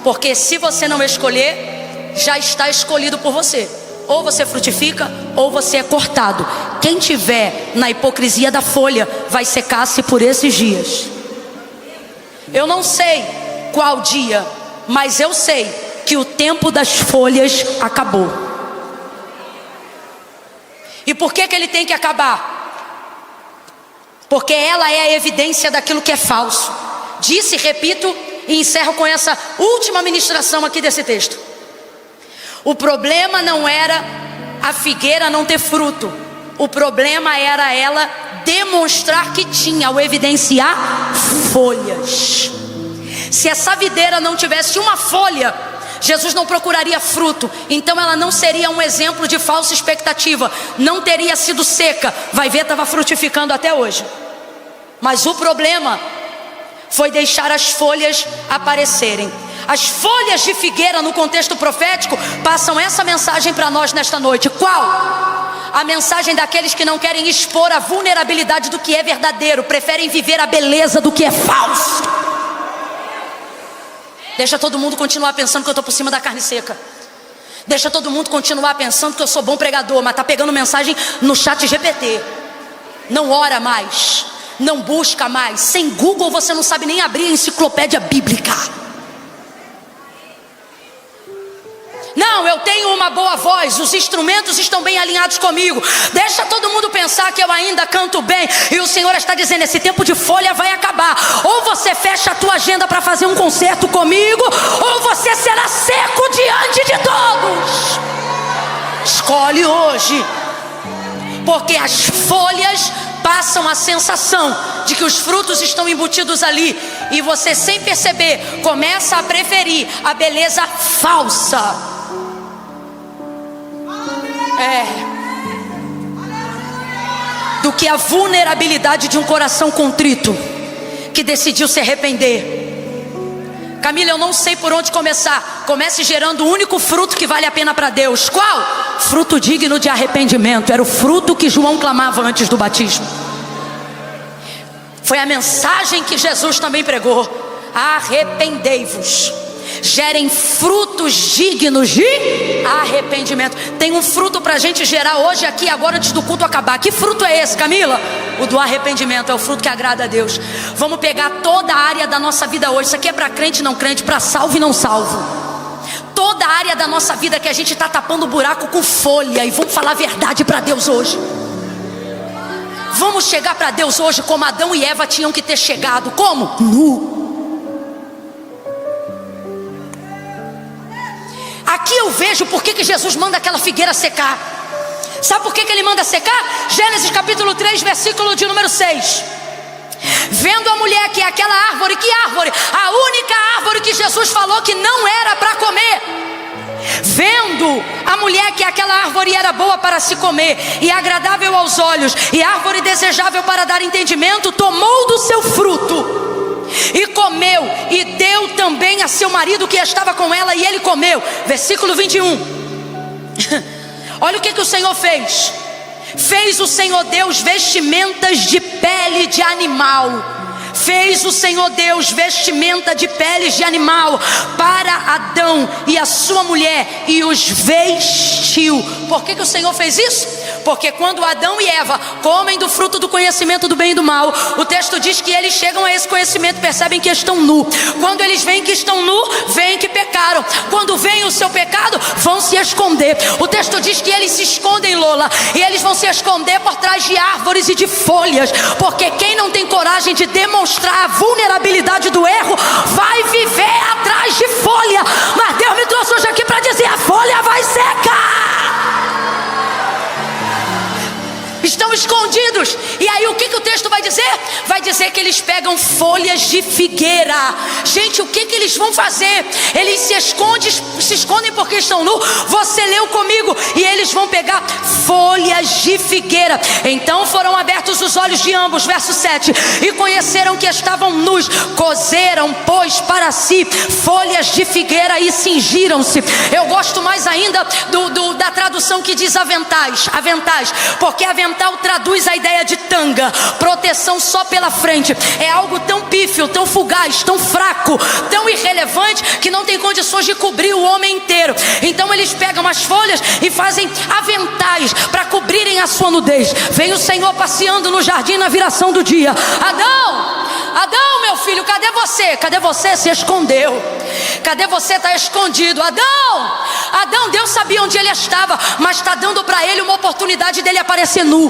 A: Porque se você não escolher, já está escolhido por você. Ou você frutifica, ou você é cortado. Quem tiver na hipocrisia da folha vai secar-se por esses dias. Eu não sei qual dia, mas eu sei que o tempo das folhas acabou. E por que ele tem que acabar? Porque ela é a evidência daquilo que é falso. Disse, repito e encerro com essa última ministração aqui desse texto. O problema não era a figueira não ter fruto. O problema era ela demonstrar que tinha, ao evidenciar folhas. Se essa videira não tivesse uma folha, Jesus não procuraria fruto. Então ela não seria um exemplo de falsa expectativa. Não teria sido seca. Vai ver, estava frutificando até hoje. Mas o problema foi deixar as folhas aparecerem. As folhas de figueira no contexto profético passam essa mensagem para nós nesta noite. Qual? A mensagem daqueles que não querem expor a vulnerabilidade do que é verdadeiro, preferem viver a beleza do que é falso. Deixa todo mundo continuar pensando que eu estou por cima da carne seca. Deixa todo mundo continuar pensando que eu sou bom pregador, mas está pegando mensagem no chat GPT. Não ora mais, não busca mais. Sem Google você não sabe nem abrir a enciclopédia bíblica. Não, eu tenho uma boa voz, os instrumentos estão bem alinhados comigo. Deixa todo mundo pensar que eu ainda canto bem. E o Senhor está dizendo, esse tempo de folha vai acabar. Ou você fecha a tua agenda para fazer um concerto comigo, ou você será seco diante de todos. Escolhe hoje. Porque as folhas passam a sensação de que os frutos estão embutidos ali. E você, sem perceber, começa a preferir a beleza falsa. do que a vulnerabilidade de um coração contrito, que decidiu se arrepender. Camila, eu não sei por onde começar. Comece gerando o único fruto que vale a pena para Deus. Qual? Fruto digno de arrependimento. Era o fruto que João clamava antes do batismo. Foi a mensagem que Jesus também pregou. Arrependei-vos. Gerem frutos dignos de arrependimento. Tem um fruto para a gente gerar hoje, aqui, agora, antes do culto acabar. Que fruto é esse, Camila? O do arrependimento. É o fruto que agrada a Deus. Vamos pegar toda a área da nossa vida hoje. Isso aqui é para crente e não crente, para salvo e não salvo. Toda a área da nossa vida que a gente está tapando o buraco com folha. E vamos falar a verdade para Deus hoje. Vamos chegar para Deus hoje como Adão e Eva tinham que ter chegado. Como? Nu. Aqui eu vejo por que Jesus manda aquela figueira secar. Sabe por que ele manda secar? Gênesis capítulo 3, versículo de número 6. Vendo a mulher que é aquela árvore. Que árvore? A única árvore que Jesus falou que não era para comer. Vendo a mulher que aquela árvore era boa para se comer, e agradável aos olhos, e árvore desejável para dar entendimento, tomou do seu fruto e comeu, e deu também a seu marido que estava com ela, e ele comeu. Versículo 21. Olha o que o Senhor fez. Fez o Senhor Deus vestimentas de pele de animal. Fez o Senhor Deus vestimenta de peles de animal para Adão e a sua mulher, e os vestiu. Por que o Senhor fez isso? Porque quando Adão e Eva comem do fruto do conhecimento do bem e do mal, o texto diz que eles chegam a esse conhecimento, percebem que estão nu. Quando eles veem que estão nu, veem que pecaram. Quando veem o seu pecado, vão se esconder. O texto diz que eles se escondem, Lola, e eles vão se esconder por trás de árvores e de folhas, porque quem não tem coragem de demonstrar a vulnerabilidade do erro vai viver atrás de folha. Mas Deus me trouxe hoje aqui para dizer: a folha vai secar. Estão escondidos. E aí o que o texto vai dizer? Vai dizer que eles pegam folhas de figueira. Gente, o que eles vão fazer? Eles se escondem porque estão nu. Você leu comigo. E eles vão pegar folhas de figueira. Então foram abertos os olhos de ambos. Verso 7. E conheceram que estavam nus. Coseram, pois, para si folhas de figueira e cingiram-se. Eu gosto mais ainda da tradução que diz aventais. Aventais. Porque avental traduz a ideia de tanga, proteção só pela frente. É algo tão pífio, tão fugaz, tão fraco, tão irrelevante, que não tem condições de cobrir o homem inteiro. Então eles pegam as folhas e fazem aventais para cobrirem a sua nudez. Vem o Senhor passeando no jardim na viração do dia. Adão, meu filho, cadê você? Cadê você? Se escondeu. Cadê você? Está escondido. Adão, Deus sabia onde ele estava, mas está dando para ele uma oportunidade dele aparecer nu.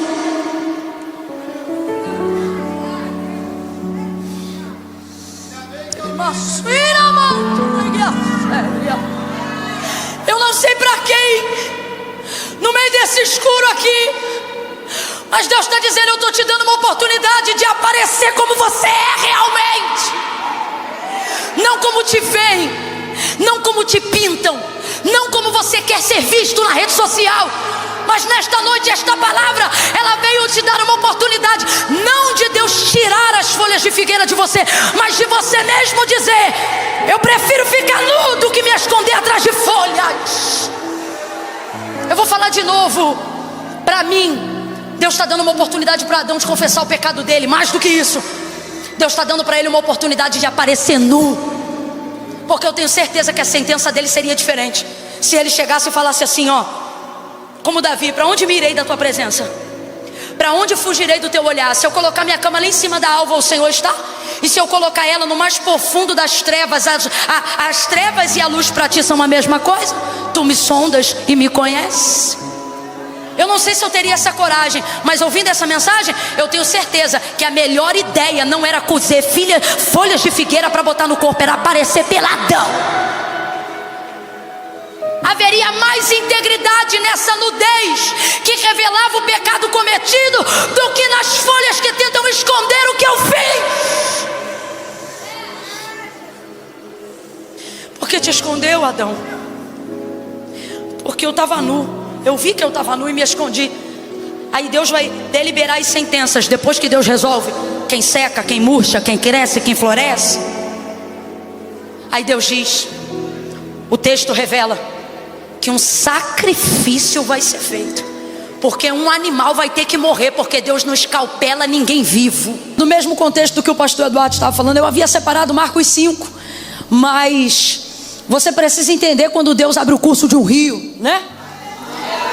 A: Eu não sei para quem, no meio desse escuro aqui, mas Deus está dizendo: eu estou te dando uma oportunidade de aparecer como você é realmente. Não como te veem, não como te pintam, não como você quer ser visto na rede social. Mas nesta noite, esta palavra, ela veio te dar uma oportunidade, não de Deus tirar as folhas de figueira de você, mas de você mesmo dizer: eu prefiro ficar nu do que me esconder atrás de folhas. Eu vou falar de novo. Para mim, Deus está dando uma oportunidade para Adão de confessar o pecado dele. Mais do que isso, Deus está dando para ele uma oportunidade de aparecer nu. Porque eu tenho certeza que a sentença dele seria diferente se ele chegasse e falasse assim, como Davi: para onde me irei da tua presença? Para onde fugirei do teu olhar? Se eu colocar minha cama lá em cima da alva, o Senhor está? E se eu colocar ela no mais profundo das trevas, as trevas e a luz para ti são a mesma coisa? Tu me sondas e me conheces. Eu não sei se eu teria essa coragem, mas ouvindo essa mensagem, eu tenho certeza que a melhor ideia não era cozer folhas de figueira para botar no corpo, era aparecer peladão. Haveria mais integridade nessa nudez que revelava o pecado cometido do que nas folhas que tentam esconder o que eu fiz. Por que te escondeu, Adão? Porque eu estava nu. Eu vi que eu estava nu e me escondi. Aí Deus vai deliberar as sentenças. Depois que Deus resolve quem seca, quem murcha, quem cresce, quem floresce. Aí Deus diz, o texto revela que um sacrifício vai ser feito, porque um animal vai ter que morrer, porque Deus não escalpela ninguém vivo. No mesmo contexto do que o pastor Eduardo estava falando, eu havia separado Marcos 5, mas você precisa entender quando Deus abre o curso de um rio, né?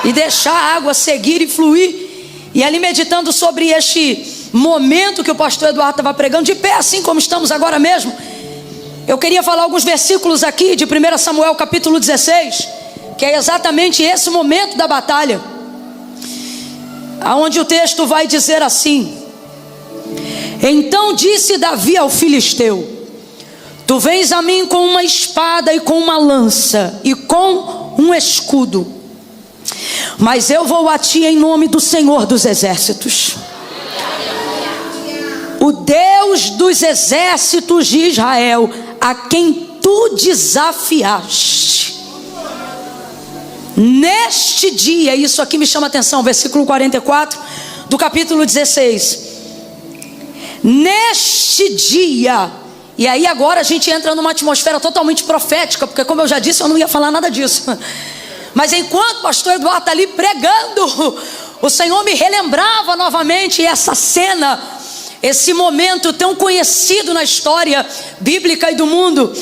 A: E deixar a água seguir e fluir. E ali meditando sobre este momento que o pastor Eduardo estava pregando, de pé assim como estamos agora mesmo, eu queria falar alguns versículos aqui de 1 Samuel capítulo 16, que é exatamente esse momento da batalha, aonde o texto vai dizer assim: então disse Davi ao filisteu: tu vens a mim com uma espada e com uma lança e com um escudo, mas eu vou a ti em nome do Senhor dos exércitos, o Deus dos exércitos de Israel, a quem tu desafiaste. Neste dia, isso aqui me chama a atenção, versículo 44 do capítulo 16. Neste dia, e aí agora a gente entra numa atmosfera totalmente profética, porque como eu já disse, eu não ia falar nada disso. Mas enquanto o pastor Eduardo está ali pregando, o Senhor me relembrava novamente essa cena, esse momento tão conhecido na história bíblica e do mundo.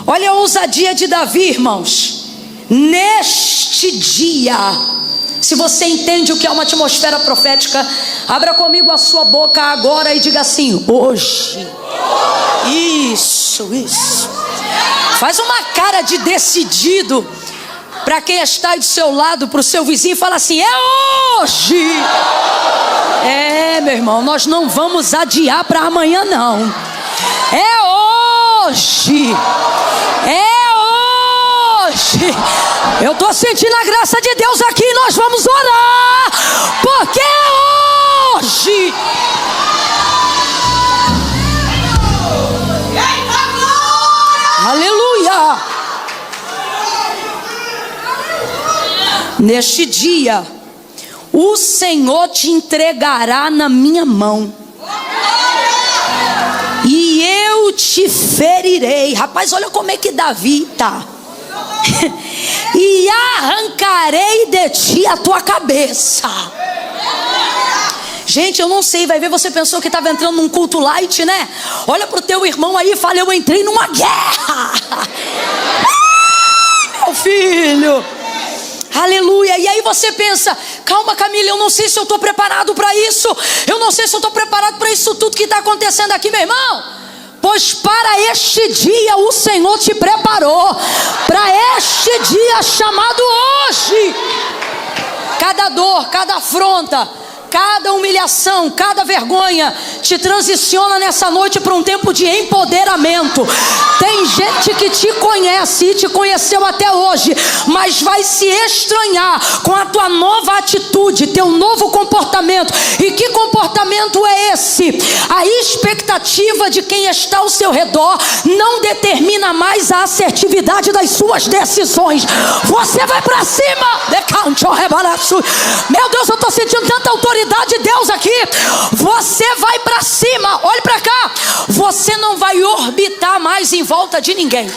A: Olha a ousadia de Davi, irmãos. Neste dia, se você entende o que é uma atmosfera profética, abra comigo a sua boca agora e diga assim: hoje. Isso. Faz uma cara de decidido para quem está do seu lado, para o seu vizinho, e fala assim: é hoje. É, meu irmão, nós não vamos adiar para amanhã não. É hoje. Eu estou sentindo a graça de Deus aqui. Nós vamos orar, porque é hoje. Aleluia. Neste dia, o Senhor te entregará na minha mão, e eu te ferirei. Rapaz, olha como é que Davi está. E arrancarei de ti a tua cabeça. Gente, eu não sei, vai ver, você pensou que estava entrando num culto light, né? Olha pro teu irmão aí e fala: eu entrei numa guerra. Meu filho, aleluia. E aí você pensa: calma, Camila, eu não sei se eu estou preparado para isso. Eu não sei se eu estou preparado para isso tudo que está acontecendo aqui, meu irmão. Pois para este dia o Senhor te preparou, para este dia chamado hoje. Cada dor, cada afronta, cada humilhação, cada vergonha te transiciona nessa noite para um tempo de empoderamento. Tem gente que te conhece e te conheceu até hoje, mas vai se estranhar com a tua nova atitude, teu novo comportamento. E que comportamento é esse? A expectativa de quem está ao seu redor não determina mais a assertividade das suas decisões. Você vai para cima. Meu Deus, eu estou sentindo tanta autoridade de Deus aqui. Você vai para cima. Olhe para cá. Você não vai orbitar mais em volta de ninguém.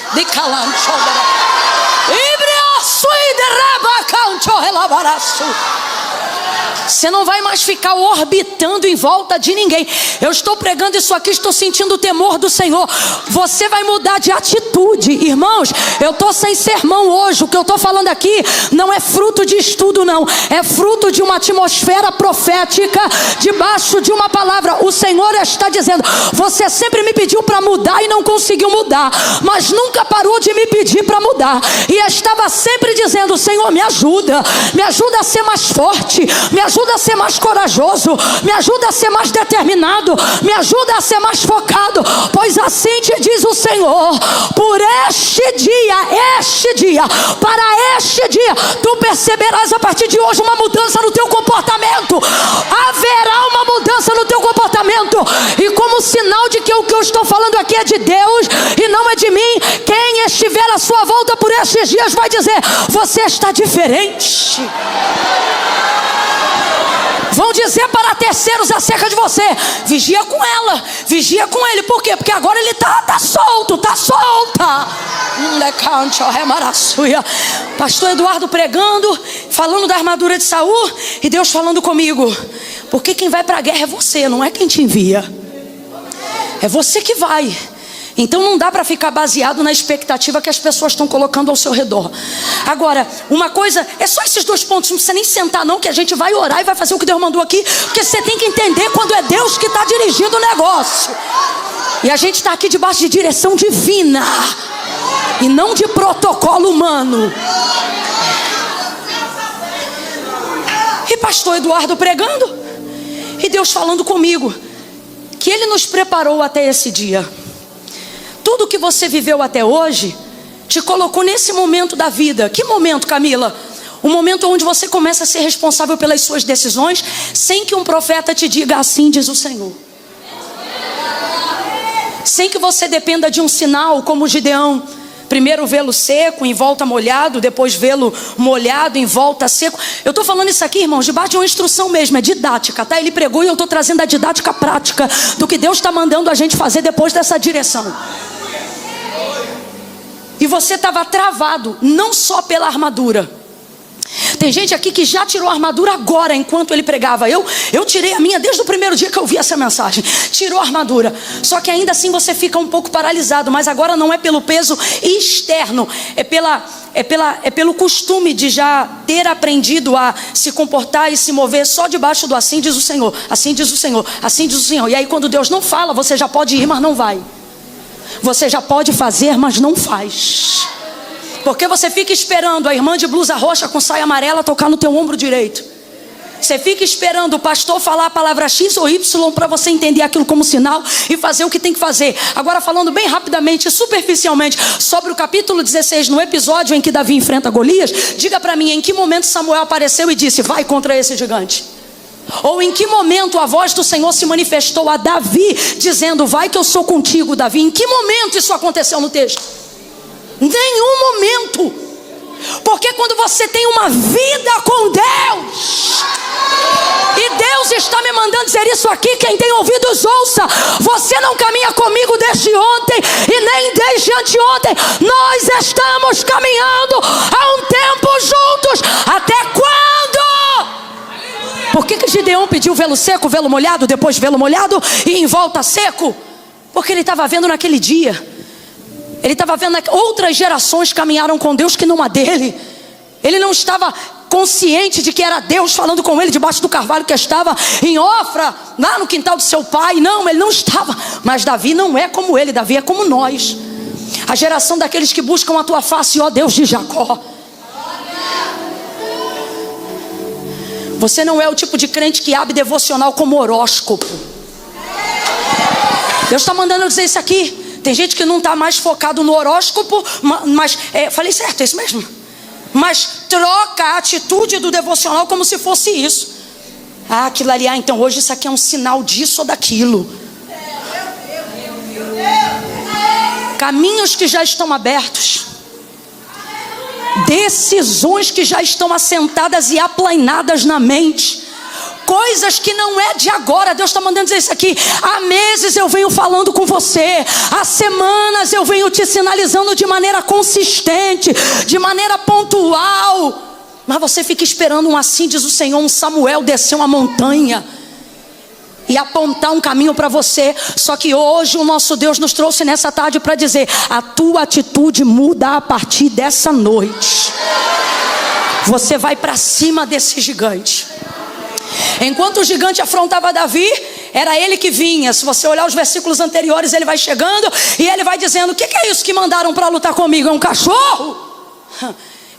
A: Você não vai mais ficar orbitando em volta de ninguém. Eu estou pregando isso aqui, estou sentindo o temor do Senhor. Você vai mudar de atitude. Irmãos, eu estou sem sermão hoje. O que eu estou falando aqui não é fruto de estudo, não. É fruto de uma atmosfera profética, debaixo de uma palavra. O Senhor está dizendo: você sempre me pediu para mudar e não conseguiu mudar, mas nunca parou de me pedir para mudar. E estava sempre dizendo: Senhor, me ajuda a ser mais forte, me ajuda a ser mais corajoso, me ajuda a ser mais determinado, me ajuda a ser mais focado. Pois assim te diz o Senhor: por este dia, para este dia, tu perceberás a partir de hoje uma mudança no teu comportamento. Haverá uma mudança no teu comportamento. E como sinal de que o que eu estou falando aqui é de Deus e não é de mim, quem estiver à sua volta por estes dias vai dizer: você está diferente. Vão dizer para terceiros acerca de você: vigia com ela, vigia com ele. Por quê? Porque agora ele tá solto, tá solta. Pastor Eduardo pregando, falando da armadura de Saul, e Deus falando comigo: porque quem vai para a guerra é você, não é quem te envia. É você que vai. Então não dá para ficar baseado na expectativa que as pessoas estão colocando ao seu redor. Agora, uma coisa, é só esses 2 pontos, não precisa nem sentar não, que a gente vai orar e vai fazer o que Deus mandou aqui. Porque você tem que entender quando é Deus que está dirigindo o negócio. E a gente está aqui debaixo de direção divina e não de protocolo humano. E pastor Eduardo pregando, e Deus falando comigo que Ele nos preparou até esse dia. Tudo que você viveu até hoje te colocou nesse momento da vida. Que momento, Camila? O momento onde você começa a ser responsável pelas suas decisões, sem que um profeta te diga: assim diz o Senhor. Sem que você dependa de um sinal, como Gideão. Primeiro vê-lo seco, em volta molhado, depois vê-lo molhado, em volta seco. Eu estou falando isso aqui, irmãos, debaixo de uma instrução mesmo, é didática, tá? Ele pregou e eu estou trazendo a didática prática do que Deus está mandando a gente fazer depois dessa direção. E você estava travado, não só pela armadura. Tem gente aqui que já tirou a armadura agora, enquanto ele pregava. Eu tirei a minha desde o primeiro dia que eu vi essa mensagem. Tirou a armadura. Só que ainda assim você fica um pouco paralisado. Mas agora não é pelo peso externo, é pelo costume de já ter aprendido a se comportar e se mover só debaixo do assim diz o Senhor, assim diz o Senhor, assim diz o Senhor. E aí quando Deus não fala, você já pode ir, mas não vai. Você já pode fazer, mas não faz. Porque você fica esperando a irmã de blusa roxa com saia amarela tocar no teu ombro direito. Você fica esperando o pastor falar a palavra X ou Y para você entender aquilo como sinal e fazer o que tem que fazer. Agora falando bem rapidamente, superficialmente, sobre o capítulo 16, no episódio em que Davi enfrenta Golias, diga para mim, em que momento Samuel apareceu e disse: vai contra esse gigante? Ou em que momento a voz do Senhor se manifestou a Davi, dizendo: vai que eu sou contigo, Davi? Em que momento isso aconteceu no texto? Nenhum momento. Porque quando você tem uma vida com Deus, e Deus está me mandando dizer isso aqui, quem tem ouvidos ouça. Você não caminha comigo desde ontem e nem desde anteontem. Nós estamos caminhando há um tempo juntos. Até quando? Por que Gideão pediu vê-lo seco, vê-lo molhado, depois vê-lo molhado e em volta seco? Porque ele estava vendo naquele dia. Ele estava vendo que outras gerações caminharam com Deus que não a dele. Ele não estava consciente de que era Deus falando com ele debaixo do carvalho que estava em Ofra, lá no quintal do seu pai. Não, ele não estava. Mas Davi não é como ele, Davi é como nós. A geração daqueles que buscam a tua face, ó Deus de Jacó. Você não é o tipo de crente que abre devocional como horóscopo. Deus está mandando eu dizer isso aqui. Tem gente que não está mais focado no horóscopo, mas falei certo, é isso mesmo. Mas troca a atitude do devocional como se fosse isso. Ah, aquilo ali, então hoje isso aqui é um sinal disso ou daquilo. Caminhos que já estão abertos, decisões que já estão assentadas e aplainadas na mente. Coisas que não é de agora. Deus está mandando dizer isso aqui. Há meses eu venho falando com você. Há semanas eu venho te sinalizando de maneira consistente, de maneira pontual. Mas você fica esperando um assim diz o Senhor, um Samuel descer uma montanha e apontar um caminho para você. Só que hoje o nosso Deus nos trouxe nessa tarde para dizer: a tua atitude muda a partir dessa noite. Você vai para cima desse gigante. Enquanto o gigante afrontava Davi, era ele que vinha. Se você olhar os versículos anteriores, ele vai chegando e ele vai dizendo: o que é isso que mandaram para lutar comigo? É um cachorro?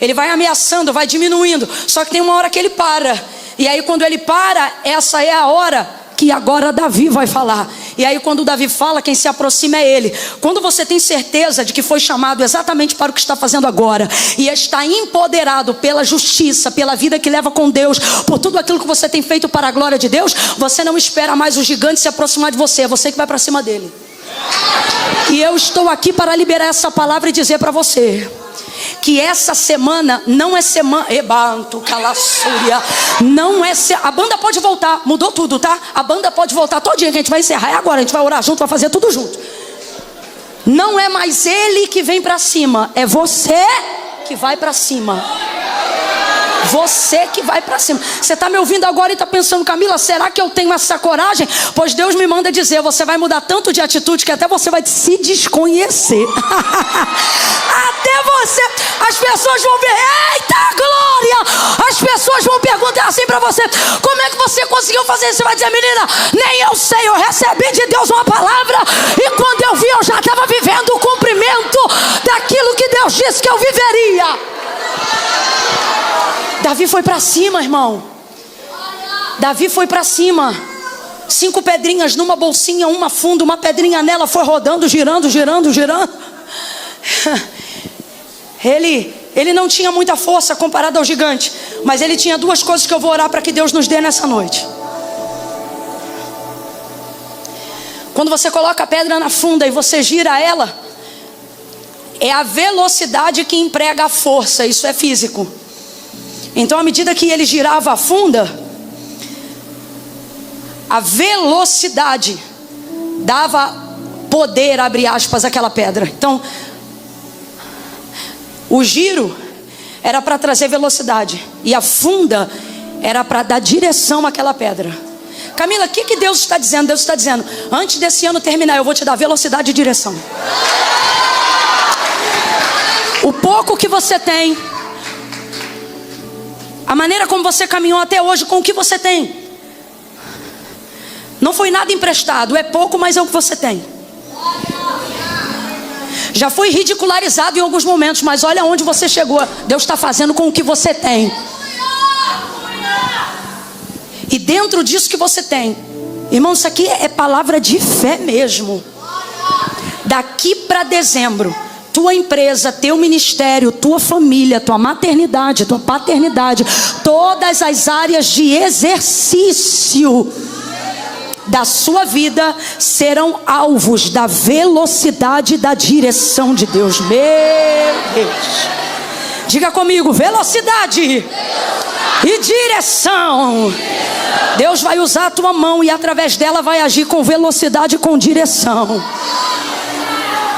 A: Ele vai ameaçando, vai diminuindo. Só que tem uma hora que ele para. E aí quando ele para, essa é a hora que agora Davi vai falar. E aí quando Davi fala, quem se aproxima é ele. Quando você tem certeza de que foi chamado exatamente para o que está fazendo agora, e está empoderado pela justiça, pela vida que leva com Deus, por tudo aquilo que você tem feito para a glória de Deus, você não espera mais o gigante se aproximar de você. É você que vai para cima dele. E eu estou aqui para liberar essa palavra e dizer para você: que essa semana não é semana. Ebanto, calaçúria. Não é. A banda pode voltar, mudou tudo, tá? A banda pode voltar todinha, que a gente vai encerrar. É agora, a gente vai orar junto, vai fazer tudo junto. Não é mais ele que vem para cima, é você que vai para cima. Você que vai para cima. Você está me ouvindo agora e está pensando: Camila, será que eu tenho essa coragem? Pois Deus me manda dizer: você vai mudar tanto de atitude que até você vai se desconhecer. Até você. As pessoas vão ver: eita glória! As pessoas vão perguntar assim para você: como é que você conseguiu fazer isso? Você vai dizer: menina, nem eu sei, eu recebi de Deus uma palavra, e quando eu vi, eu já estava vivendo o cumprimento daquilo que Deus disse que eu viveria. Davi foi para cima, irmão. Davi foi para cima. 5 pedrinhas numa bolsinha, uma funda, uma pedrinha nela, foi rodando, girando. Ele não tinha muita força comparado ao gigante, mas ele tinha 2 coisas que eu vou orar para que Deus nos dê nessa noite. Quando você coloca a pedra na funda e você gira ela, é a velocidade que emprega a força. Isso é físico. Então, à medida que ele girava a funda, a velocidade dava poder, abre aspas, àquela pedra. Então, o giro era para trazer velocidade, e a funda era para dar direção àquela pedra. Camila, o que Deus está dizendo? Deus está dizendo: antes desse ano terminar, eu vou te dar velocidade e direção. O pouco que você tem, a maneira como você caminhou até hoje com o que você tem, não foi nada emprestado. É pouco, mas é o que você tem. Já foi ridicularizado em alguns momentos, mas olha onde você chegou. Deus está fazendo com o que você tem. E dentro disso que você tem, irmão, isso aqui é palavra de fé mesmo. Daqui para dezembro, tua empresa, teu ministério, tua família, tua maternidade, tua paternidade, todas as áreas de exercício da sua vida serão alvos da velocidade e da direção de Deus. Meu Deus. Diga comigo: velocidade e direção. Deus vai usar a tua mão e através dela vai agir com velocidade e com direção.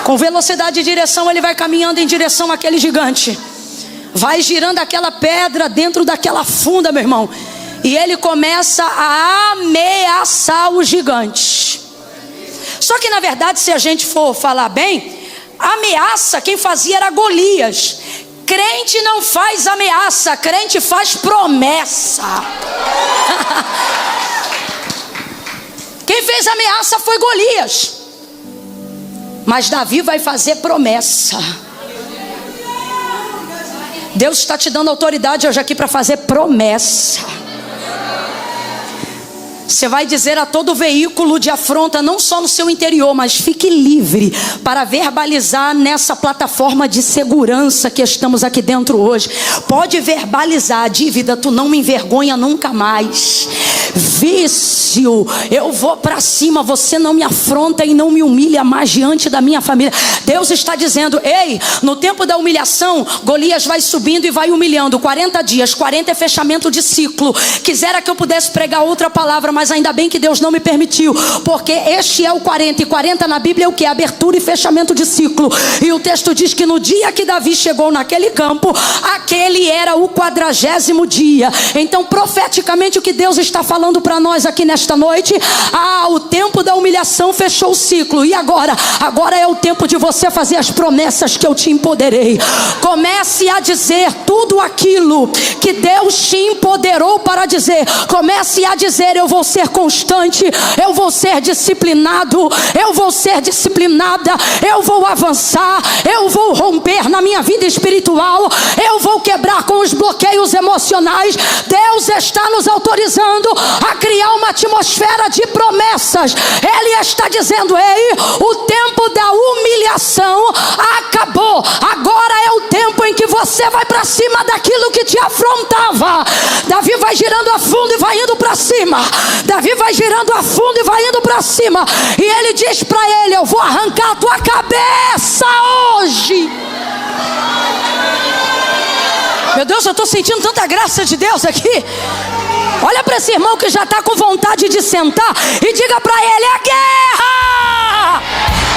A: Com velocidade e direção, ele vai caminhando em direção àquele gigante. Vai girando aquela pedra dentro daquela funda, meu irmão. E ele começa a ameaçar o gigante. Só que na verdade, se a gente for falar bem, a ameaça quem fazia era Golias. Crente não faz ameaça, crente faz promessa. Quem fez ameaça foi Golias, mas Davi vai fazer promessa. Deus está te dando autoridade hoje aqui para fazer promessa. Você vai dizer a todo veículo de afronta, não só no seu interior, mas fique livre para verbalizar nessa plataforma de segurança que estamos aqui dentro hoje. Pode verbalizar: dívida, tu não me envergonha nunca mais. Vício, eu vou para cima, você não me afronta e não me humilha mais diante da minha família. Deus está dizendo: ei, no tempo da humilhação, Golias vai subindo e vai humilhando. 40 dias, 40 é fechamento de ciclo. Quisera que eu pudesse pregar outra palavra, mas ainda bem que Deus não me permitiu, porque este é o 40, e 40 na Bíblia é o que? Abertura e fechamento de ciclo. E o texto diz que no dia que Davi chegou naquele campo, aquele era o 40º dia. Então profeticamente o que Deus está falando para nós aqui nesta noite: o tempo da humilhação fechou o ciclo, e agora é o tempo de você fazer as promessas que eu te empoderei. Comece a dizer tudo aquilo que Deus te empoderou para dizer. Comece a dizer: eu vou ser constante, eu vou ser disciplinado, eu vou ser disciplinada, eu vou avançar, eu vou romper na minha vida espiritual, eu vou quebrar com os bloqueios emocionais. Deus está nos autorizando a criar uma atmosfera de promessas. Ele está dizendo: ei, o tempo da humilhação acabou. Agora é o tempo em que você vai para cima daquilo que te afrontava. Davi vai girando a fundo e vai indo para cima. Davi vai girando a fundo e vai indo para cima. E ele diz para ele: eu vou arrancar a tua cabeça hoje. Meu Deus, eu estou sentindo tanta graça de Deus aqui. Olha para esse irmão que já está com vontade de sentar e diga para ele: é guerra.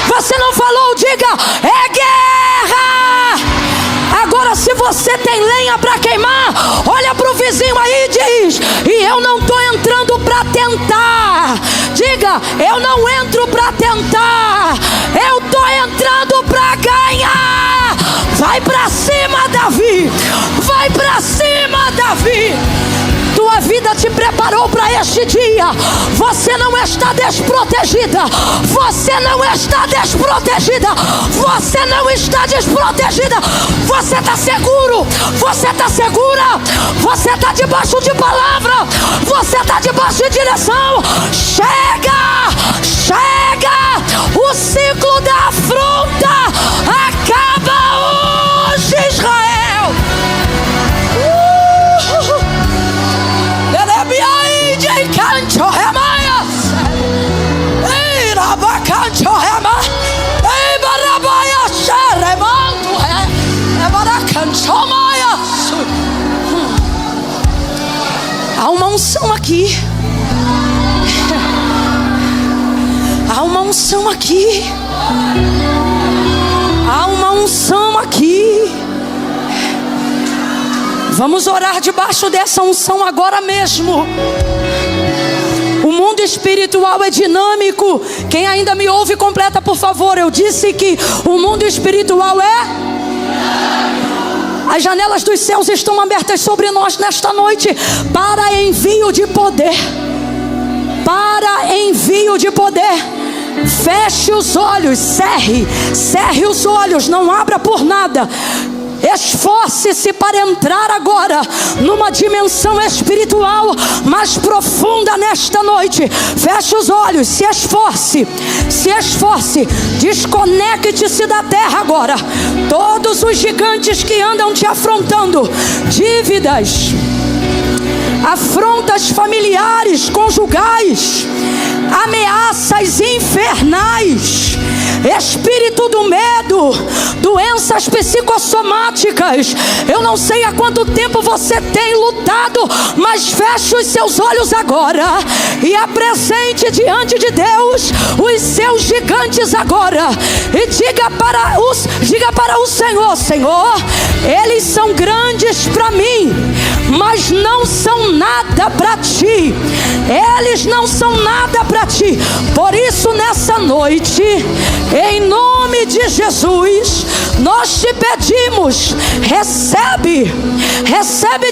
A: Você não falou, diga: é guerra. Agora, se você tem lenha para queimar, olha para o vizinho aí e diz: e eu não estou entrando para tentar. Diga: eu não entro para tentar, eu estou entrando para ganhar. Vai para cima, Davi. Vai para cima, Davi. Tua vida te preparou para este dia. Você não está desprotegida. Você não está desprotegida. Você não está desprotegida. Você está seguro. Você está segura. Você está debaixo de palavra. Você está debaixo de direção. Chega! Chega! O ciclo da afronta acaba hoje, Israel. Há uma unção aqui. Há uma unção aqui. Há uma unção aqui. Vamos orar debaixo dessa unção agora mesmo. O mundo espiritual é dinâmico. Quem ainda me ouve, completa, por favor. Eu disse que o mundo espiritual é... As janelas dos céus estão abertas sobre nós nesta noite para envio de poder. Para envio de poder. Feche os olhos, cerre os olhos, não abra por nada. Esforce-se para entrar agora numa dimensão espiritual mais profunda nesta noite. Feche os olhos, se esforce, desconecte-se da terra agora. Todos os gigantes que andam te afrontando, dívidas, afrontas familiares, conjugais, ameaças infernais, espírito do medo, doenças psicossomáticas. Eu não sei há quanto tempo você tem lutado, mas feche os seus olhos agora e apresente diante de Deus os seus gigantes agora. E diga para o Senhor: Senhor, eles são grandes para mim, mas não são nada para ti. Eles não são nada para ti. Por isso, nessa noite, em nome de Jesus, nós te pedimos: recebe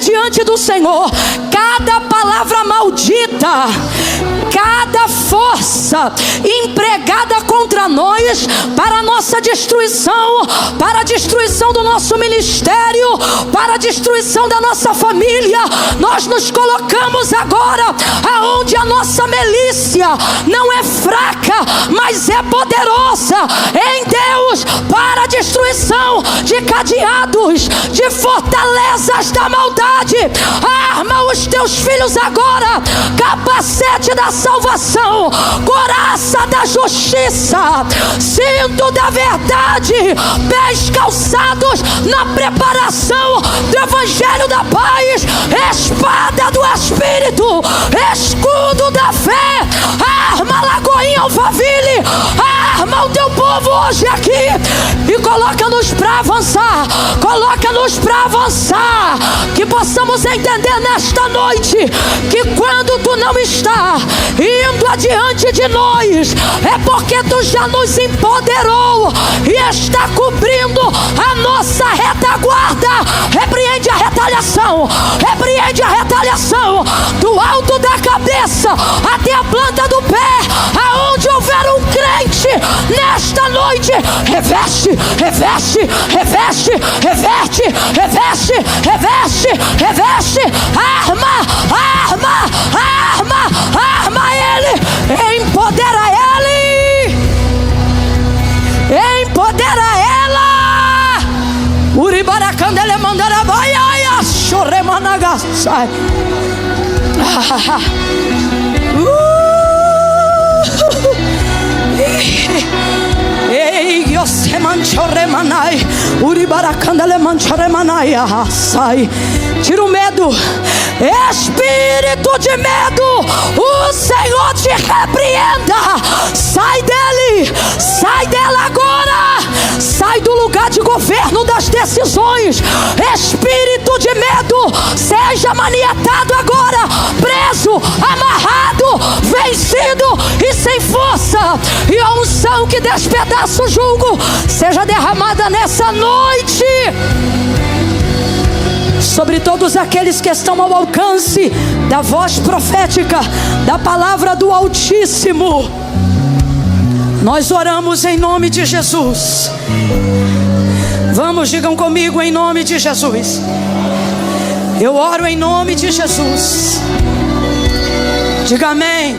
A: diante do Senhor cada palavra maldita, cada força empregada contra nós para a nossa destruição, para a destruição do nosso ministério, para a destruição da nossa família. Nós nos colocamos agora aonde a nossa milícia não é fraca, mas é poderosa em Deus, para a destruição de cadeados, de fortalezas da maldade. Arma os teus filhos agora, capacete da salvação, coraça da justiça, cinto da verdade, pés calçados na preparação do evangelho da paz, espada do Espírito, escudo da fé. Arma Lagoinha Alphaville, arma o teu povo hoje aqui e coloca-nos para avançar, que possamos entender nesta noite que quando tu não está indo adiante de nós, é porque tu já nos empoderou e está cobrindo a nossa retaguarda. Repreende a retaliação do alto da cabeça até a planta do pé. Aonde houver um crente nesta noite, reveste, arma ele, empodera ela. Uribaracandele mandarabaia, choremanagasai. Ei, Yoseman choremanai, Sai. Tira o medo. Espírito de medo, o Senhor te repreenda. Sai dele, sai dela agora. Sai do lugar de governo das decisões. Espírito de medo, seja maniatado agora, preso, amarrado, vencido e sem força. E a unção que despedaça o jugo seja derramada nessa noite sobre todos aqueles que estão ao alcance da voz profética, da palavra do Altíssimo. Nós oramos em nome de Jesus. Vamos, digam comigo, em nome de Jesus. Eu oro em nome de Jesus. Diga amém.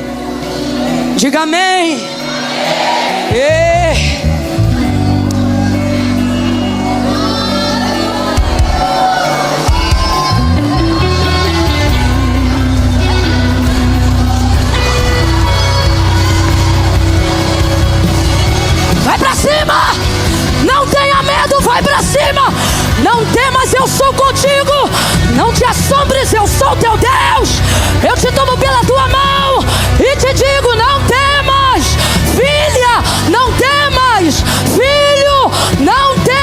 A: Diga amém. Vai pra cima! Não tenha medo, vai pra cima! Não temas, eu sou contigo! Não te assombres, eu sou teu Deus! Eu te tomo pela tua mão e te digo: não temas! Filha, não temas! Filho, não temas!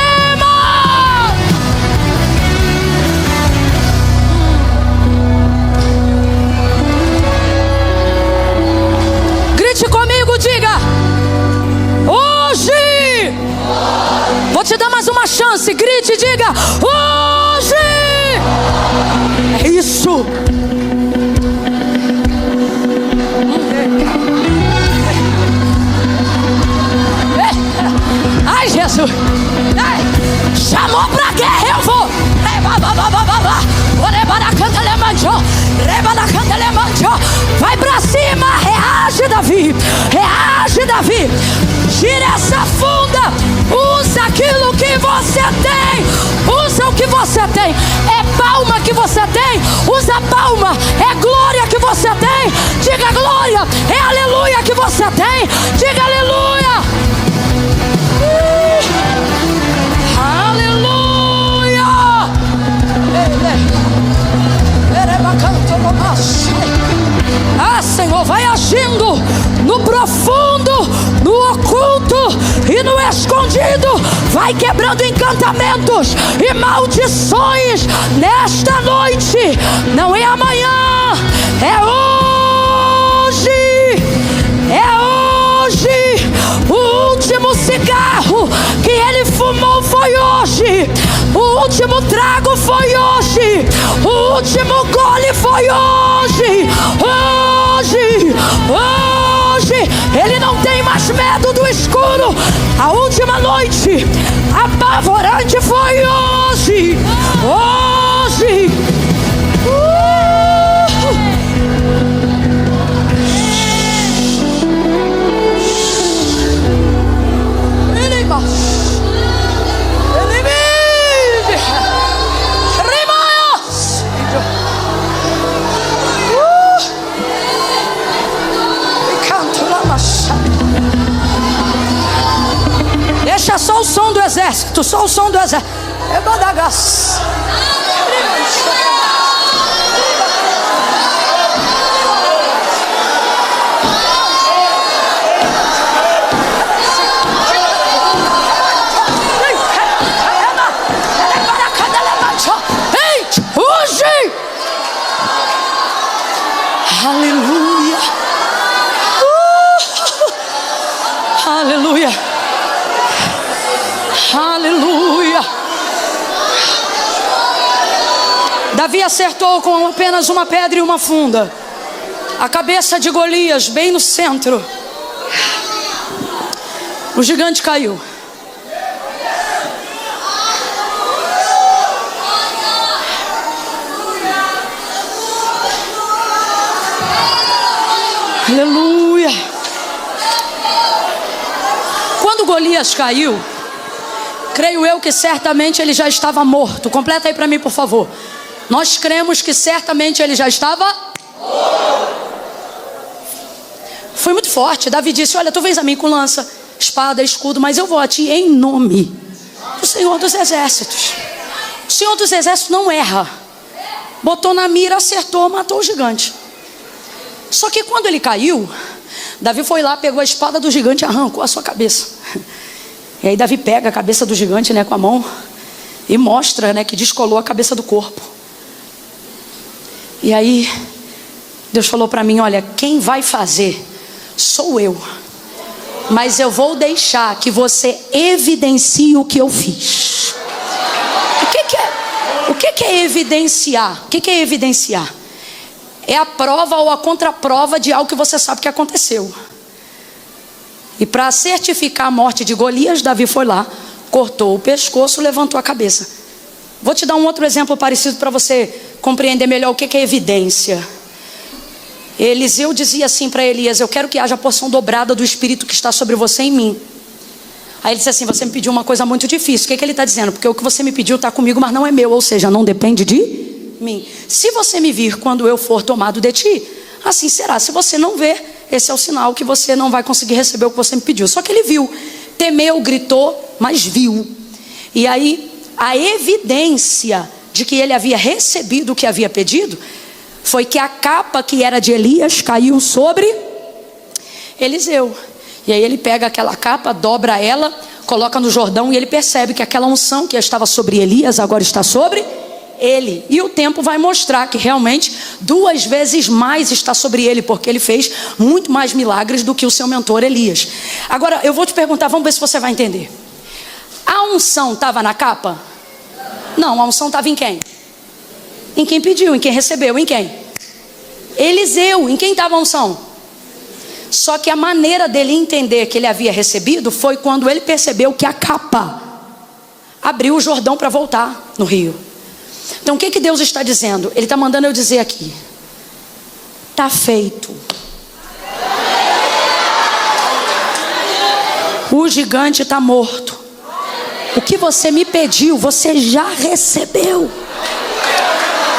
A: Grite comigo, diga: hoje! Vou te dar mais uma chance. Grite e diga: hoje! É isso. Ai, Jesus. Ai. Chamou pra guerra, eu vou. Vai pra cima. Reage, Davi. Reage, Davi. Tira essa funda. Usa aquilo que você tem. Usa o que você tem. É palma que você tem. Usa palma. É glória que você tem. Diga glória. É aleluia que você tem. Diga aleluia. Aleluia. Ah, Senhor, vai agindo no profundo, no oculto e no escondido. Vai quebrando encantamentos e maldições nesta noite. Não é amanhã, é hoje. É hoje. O último cigarro que ele fumou foi hoje. O último trago foi hoje. O último gole foi hoje. Hoje. Hoje. Ele não tem mais medo do escuro. A última noite apavorante foi hoje. Hoje. Deixa só o som do exército, só o som do exército. É Badagas. Hoje. Aleluia. Aleluia. Aleluia. Davi acertou com apenas uma pedra e uma funda a cabeça de Golias bem no centro. O gigante caiu. Aleluia. Quando Golias caiu, creio eu que certamente ele já estava morto. Completa aí para mim, por favor. Nós cremos que certamente ele já estava morto. Foi muito forte. Davi disse: olha, tu vens a mim com lança, espada, escudo, mas eu vou a ti em nome do Senhor dos Exércitos. O Senhor dos Exércitos não erra. Botou na mira, acertou, matou o gigante. Só que quando ele caiu, Davi foi lá, pegou a espada do gigante e arrancou a sua cabeça. E aí Davi pega a cabeça do gigante, né, com a mão e mostra, né, que descolou a cabeça do corpo. E aí Deus falou para mim: olha, quem vai fazer sou eu, mas eu vou deixar que você evidencie o que eu fiz. O que é evidenciar? O que é evidenciar? É a prova ou a contraprova de algo que você sabe que aconteceu. E para certificar a morte de Golias, Davi foi lá, cortou o pescoço, levantou a cabeça. Vou te dar um outro exemplo parecido para você compreender melhor o que é evidência. Eliseu dizia assim para Elias: eu quero que haja a porção dobrada do Espírito que está sobre você em mim. Aí ele disse assim: você me pediu uma coisa muito difícil. O que ele está dizendo? Porque o que você me pediu está comigo, mas não é meu. Ou seja, não depende de mim. Se você me vir quando eu for tomado de ti, assim será. Se você não ver, esse é o sinal que você não vai conseguir receber o que você me pediu. Só que ele viu, temeu, gritou, mas viu. E aí a evidência de que ele havia recebido o que havia pedido foi que a capa que era de Elias caiu sobre Eliseu. E aí ele pega aquela capa, dobra ela, coloca no Jordão, e ele percebe que aquela unção que estava sobre Elias agora está sobre ele. E o tempo vai mostrar que realmente 2 vezes mais está sobre ele, porque ele fez muito mais milagres do que o seu mentor Elias. Agora eu vou te perguntar, vamos ver se você vai entender. A unção estava na capa? Não, a unção estava em quem? Em quem pediu, em quem recebeu, em quem? Eliseu. Em quem estava a unção? Só que a maneira dele entender que ele havia recebido foi quando ele percebeu que a capa abriu o Jordão para voltar no rio. Então o que Deus está dizendo? Ele está mandando eu dizer aqui: está feito. O gigante está morto. O que você me pediu, você já recebeu.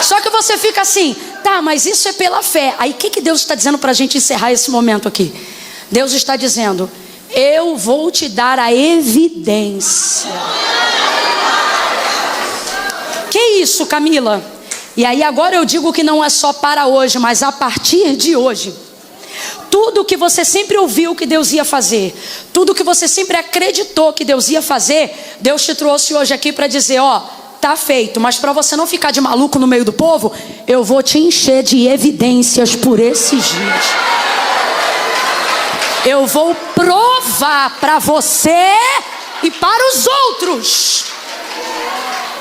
A: Só que você fica assim: tá, mas isso é pela fé. Aí o que Deus está dizendo para a gente encerrar esse momento aqui? Deus está dizendo: eu vou te dar a evidência. Que isso, Camila? E aí agora eu digo que não é só para hoje, mas a partir de hoje. Tudo que você sempre ouviu que Deus ia fazer, tudo que você sempre acreditou que Deus ia fazer, Deus te trouxe hoje aqui para dizer: ó, tá feito. Mas para você não ficar de maluco no meio do povo, eu vou te encher de evidências por esses dias. Eu vou provar para você e para os outros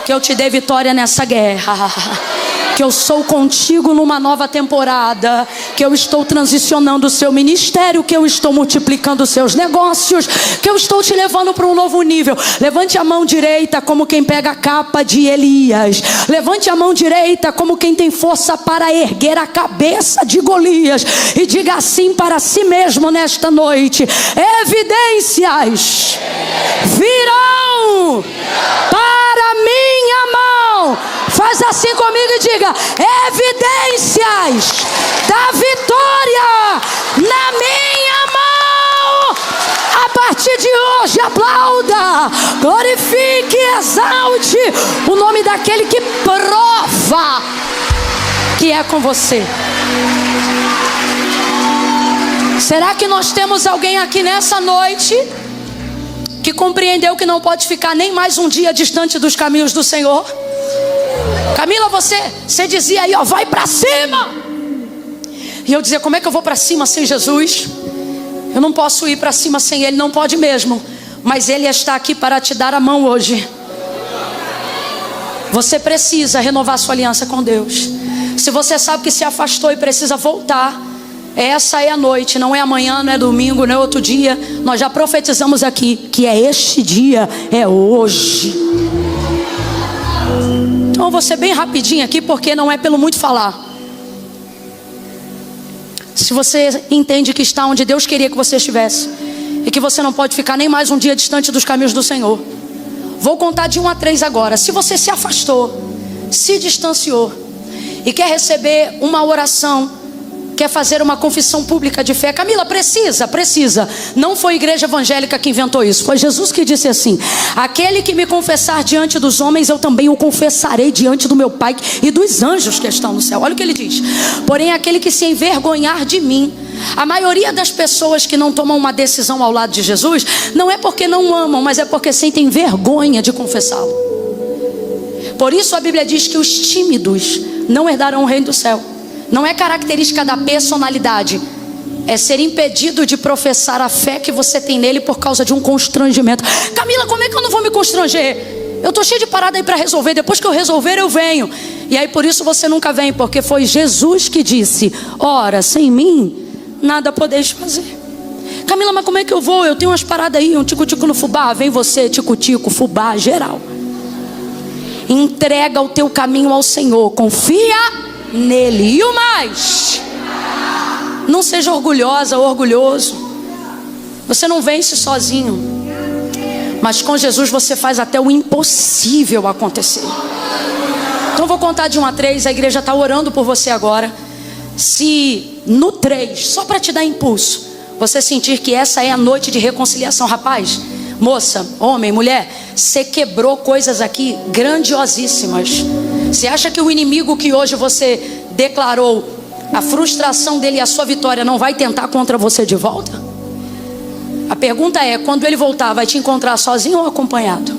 A: que eu te dei vitória nessa guerra, que eu sou contigo numa nova temporada, que eu estou transicionando o seu ministério, que eu estou multiplicando os seus negócios, que eu estou te levando para um novo nível. Levante a mão direita como quem pega a capa de Elias. Levante a mão direita como quem tem força para erguer a cabeça de Golias. E diga assim para si mesmo nesta noite: evidências virão para minha mão. Faz assim comigo e diga: evidências da vitória na minha mão. A partir de hoje, aplauda, glorifique, exalte o nome daquele que prova que é com você. Será que nós temos alguém aqui nessa noite que compreendeu que não pode ficar nem mais um dia distante dos caminhos do Senhor? Camila, você dizia aí, ó, vai para cima. E eu dizia: como é que eu vou para cima sem Jesus? Eu não posso ir para cima sem Ele, não pode mesmo. Mas Ele está aqui para te dar a mão hoje. Você precisa renovar sua aliança com Deus. Se você sabe que se afastou e precisa voltar, essa é a noite, não é amanhã, não é domingo, não é outro dia. Nós já profetizamos aqui que é este dia, é hoje. Então eu vou ser bem rapidinho aqui, porque não é pelo muito falar. Se você entende que está onde Deus queria que você estivesse, e que você não pode ficar nem mais um dia distante dos caminhos do Senhor, vou contar de 1 a 3 agora. Se você se afastou, se distanciou e quer receber uma oração quer fazer uma confissão pública de fé. Camila, precisa. Não foi a igreja evangélica que inventou isso. Foi Jesus que disse assim: aquele que me confessar diante dos homens, eu também o confessarei diante do meu Pai e dos anjos que estão no céu. Olha o que ele diz: porém aquele que se envergonhar de mim. A maioria das pessoas que não tomam uma decisão ao lado de Jesus, não é porque não amam, mas é porque sentem vergonha de confessá-lo. Por isso a Bíblia diz que os tímidos não herdarão o reino do céu. Não é característica da personalidade, é ser impedido de professar a fé que você tem nele por causa de um constrangimento. Camila, como é que eu não vou me constranger? Eu estou cheio de parada aí para resolver, depois que eu resolver eu venho. E aí por isso você nunca vem, porque foi Jesus que disse: ora, sem mim nada podeis fazer. Camila, mas como é que eu vou? Eu tenho umas paradas aí, um tico-tico no fubá. Vem você, tico-tico, fubá, geral. Entrega o teu caminho ao Senhor, confia nele. E o mais, não seja orgulhosa ou orgulhoso. Você não vence sozinho, mas com Jesus você faz até o impossível acontecer. Então eu vou contar de 1 a 3. A igreja está orando por você agora. Se no 3, só para te dar impulso, você sentir que essa é a noite de reconciliação. Rapaz, moça, homem, mulher, você quebrou coisas aqui grandiosíssimas. Você acha que o inimigo que hoje você declarou, a frustração dele e a sua vitória não vai tentar contra você de volta? A pergunta é: quando ele voltar, vai te encontrar sozinho ou acompanhado?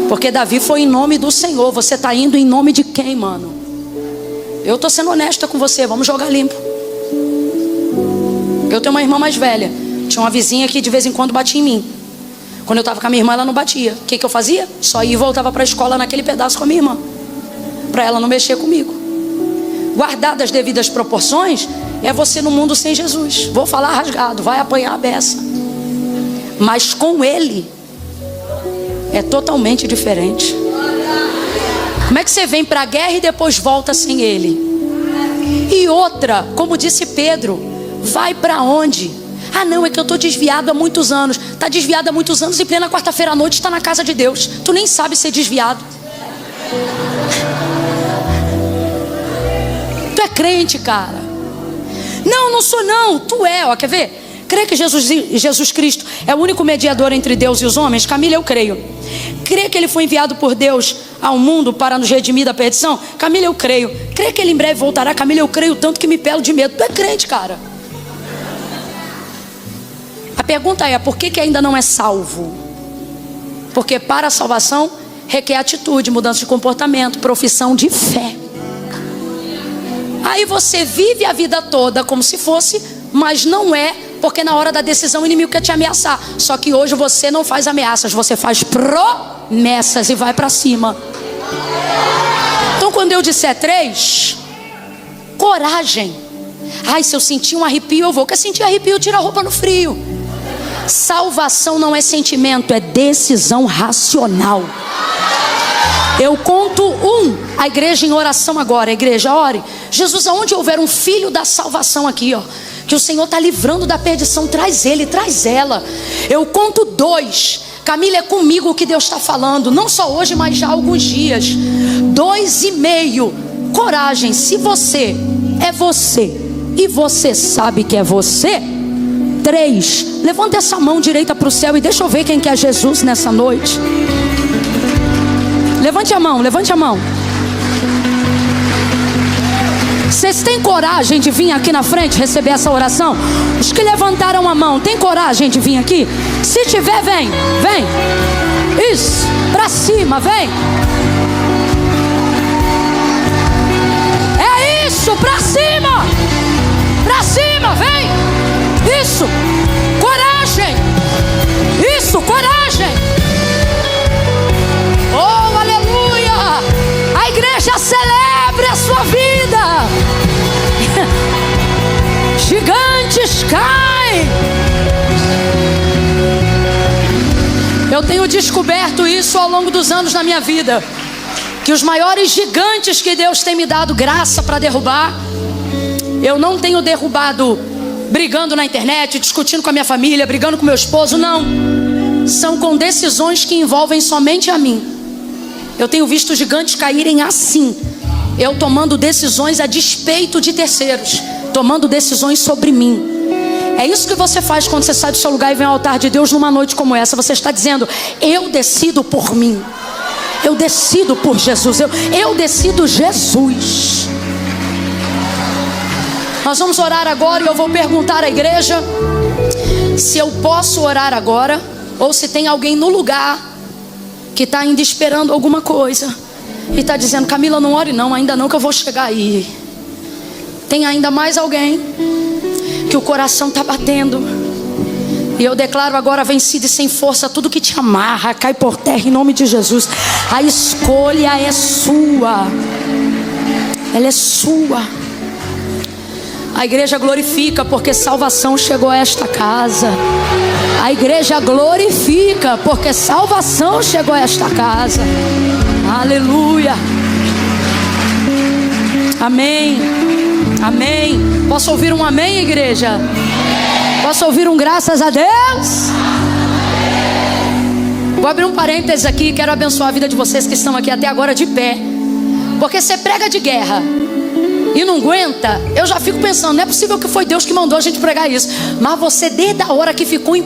A: Porque Davi foi em nome do Senhor. Você está indo em nome de quem, mano? Eu estou sendo honesta com você, vamos jogar limpo. Eu tenho uma irmã mais velha. Tinha uma vizinha que de vez em quando batia em mim. Quando eu estava com a minha irmã, ela não batia. O que eu fazia? Só ia e voltava para a escola naquele pedaço com a minha irmã, para ela não mexer comigo. Guardadas as devidas proporções, é você no mundo sem Jesus. Vou falar rasgado, vai apanhar a beça. Mas com ele é totalmente diferente. Como é que você vem para a guerra e depois volta sem ele? E outra, como disse Pedro, vai para onde? Ah não, é que eu estou desviado há muitos anos. Está desviado há muitos anos e plena quarta-feira à noite está na casa de Deus. Tu nem sabe ser desviado. Tu é crente, cara. Não, não sou não. Tu é, ó, quer ver? Crê que Jesus Cristo é o único mediador entre Deus e os homens? Camila, eu creio. Crê que ele foi enviado por Deus ao mundo para nos redimir da perdição? Camila, eu creio. Crê que ele em breve voltará? Camila, eu creio tanto que me pelo de medo. Tu é crente, cara. A pergunta é: por que ainda não é salvo? Porque para a salvação requer atitude, mudança de comportamento, profissão de fé. Aí você vive a vida toda como se fosse, mas não é, porque na hora da decisão o inimigo quer te ameaçar. Só que hoje você não faz ameaças, você faz promessas e vai para cima. Então quando eu disser 3, coragem. Ai, se eu sentir um arrepio eu vou. Quer sentir arrepio, tira a roupa no frio. Salvação não é sentimento, é decisão racional. Eu conto 1, a igreja em oração agora. A igreja, ore. Jesus, aonde houver um filho da salvação aqui, ó, que o Senhor está livrando da perdição, traz ele, traz ela. Eu conto 2, Camila, é comigo o que Deus está falando, não só hoje, mas já há alguns dias. 2,5, coragem. Se você é você e você sabe que é você. 3, levanta essa mão direita para o céu e deixa eu ver quem que é Jesus nessa noite. Levante a mão, levante a mão. Vocês têm coragem de vir aqui na frente receber essa oração? Os que levantaram a mão, tem coragem de vir aqui? Se tiver, vem, vem. Isso, pra cima, vem. É isso, pra cima. Pra cima, vem. Isso, coragem. Isso, coragem. Oh, aleluia. A igreja celebre a sua vida. Gigantes caem. Eu tenho descoberto isso ao longo dos anos na minha vida, que os maiores gigantes que Deus tem me dado graça para derrubar, eu não tenho derrubado brigando na internet, discutindo com a minha família, brigando com meu esposo, não. São com decisões que envolvem somente a mim. Eu tenho visto gigantes caírem assim, eu tomando decisões a despeito de terceiros, tomando decisões sobre mim. É isso que você faz quando você sai do seu lugar e vem ao altar de Deus numa noite como essa. Você está dizendo: eu decido por mim, eu decido por Jesus, eu decido Jesus. Nós vamos orar agora e eu vou perguntar à igreja se eu posso orar agora, ou se tem alguém no lugar que está ainda esperando alguma coisa e está dizendo: Camila, não ore não, ainda não, que eu vou chegar aí. Tem ainda mais alguém que o coração está batendo, e eu declaro agora vencido e sem força tudo que te amarra, cai por terra em nome de Jesus. A escolha é sua, ela é sua. A igreja glorifica porque salvação chegou a esta casa. A igreja glorifica porque salvação chegou a esta casa. Aleluia. Amém. Amém. Posso ouvir um amém, igreja? Posso ouvir um graças a Deus? Vou abrir um parênteses aqui. Quero abençoar a vida de vocês que estão aqui até agora de pé, porque você prega de guerra e não aguenta. Eu já fico pensando, não é possível que foi Deus que mandou a gente pregar isso. Mas você, desde a hora que ficou em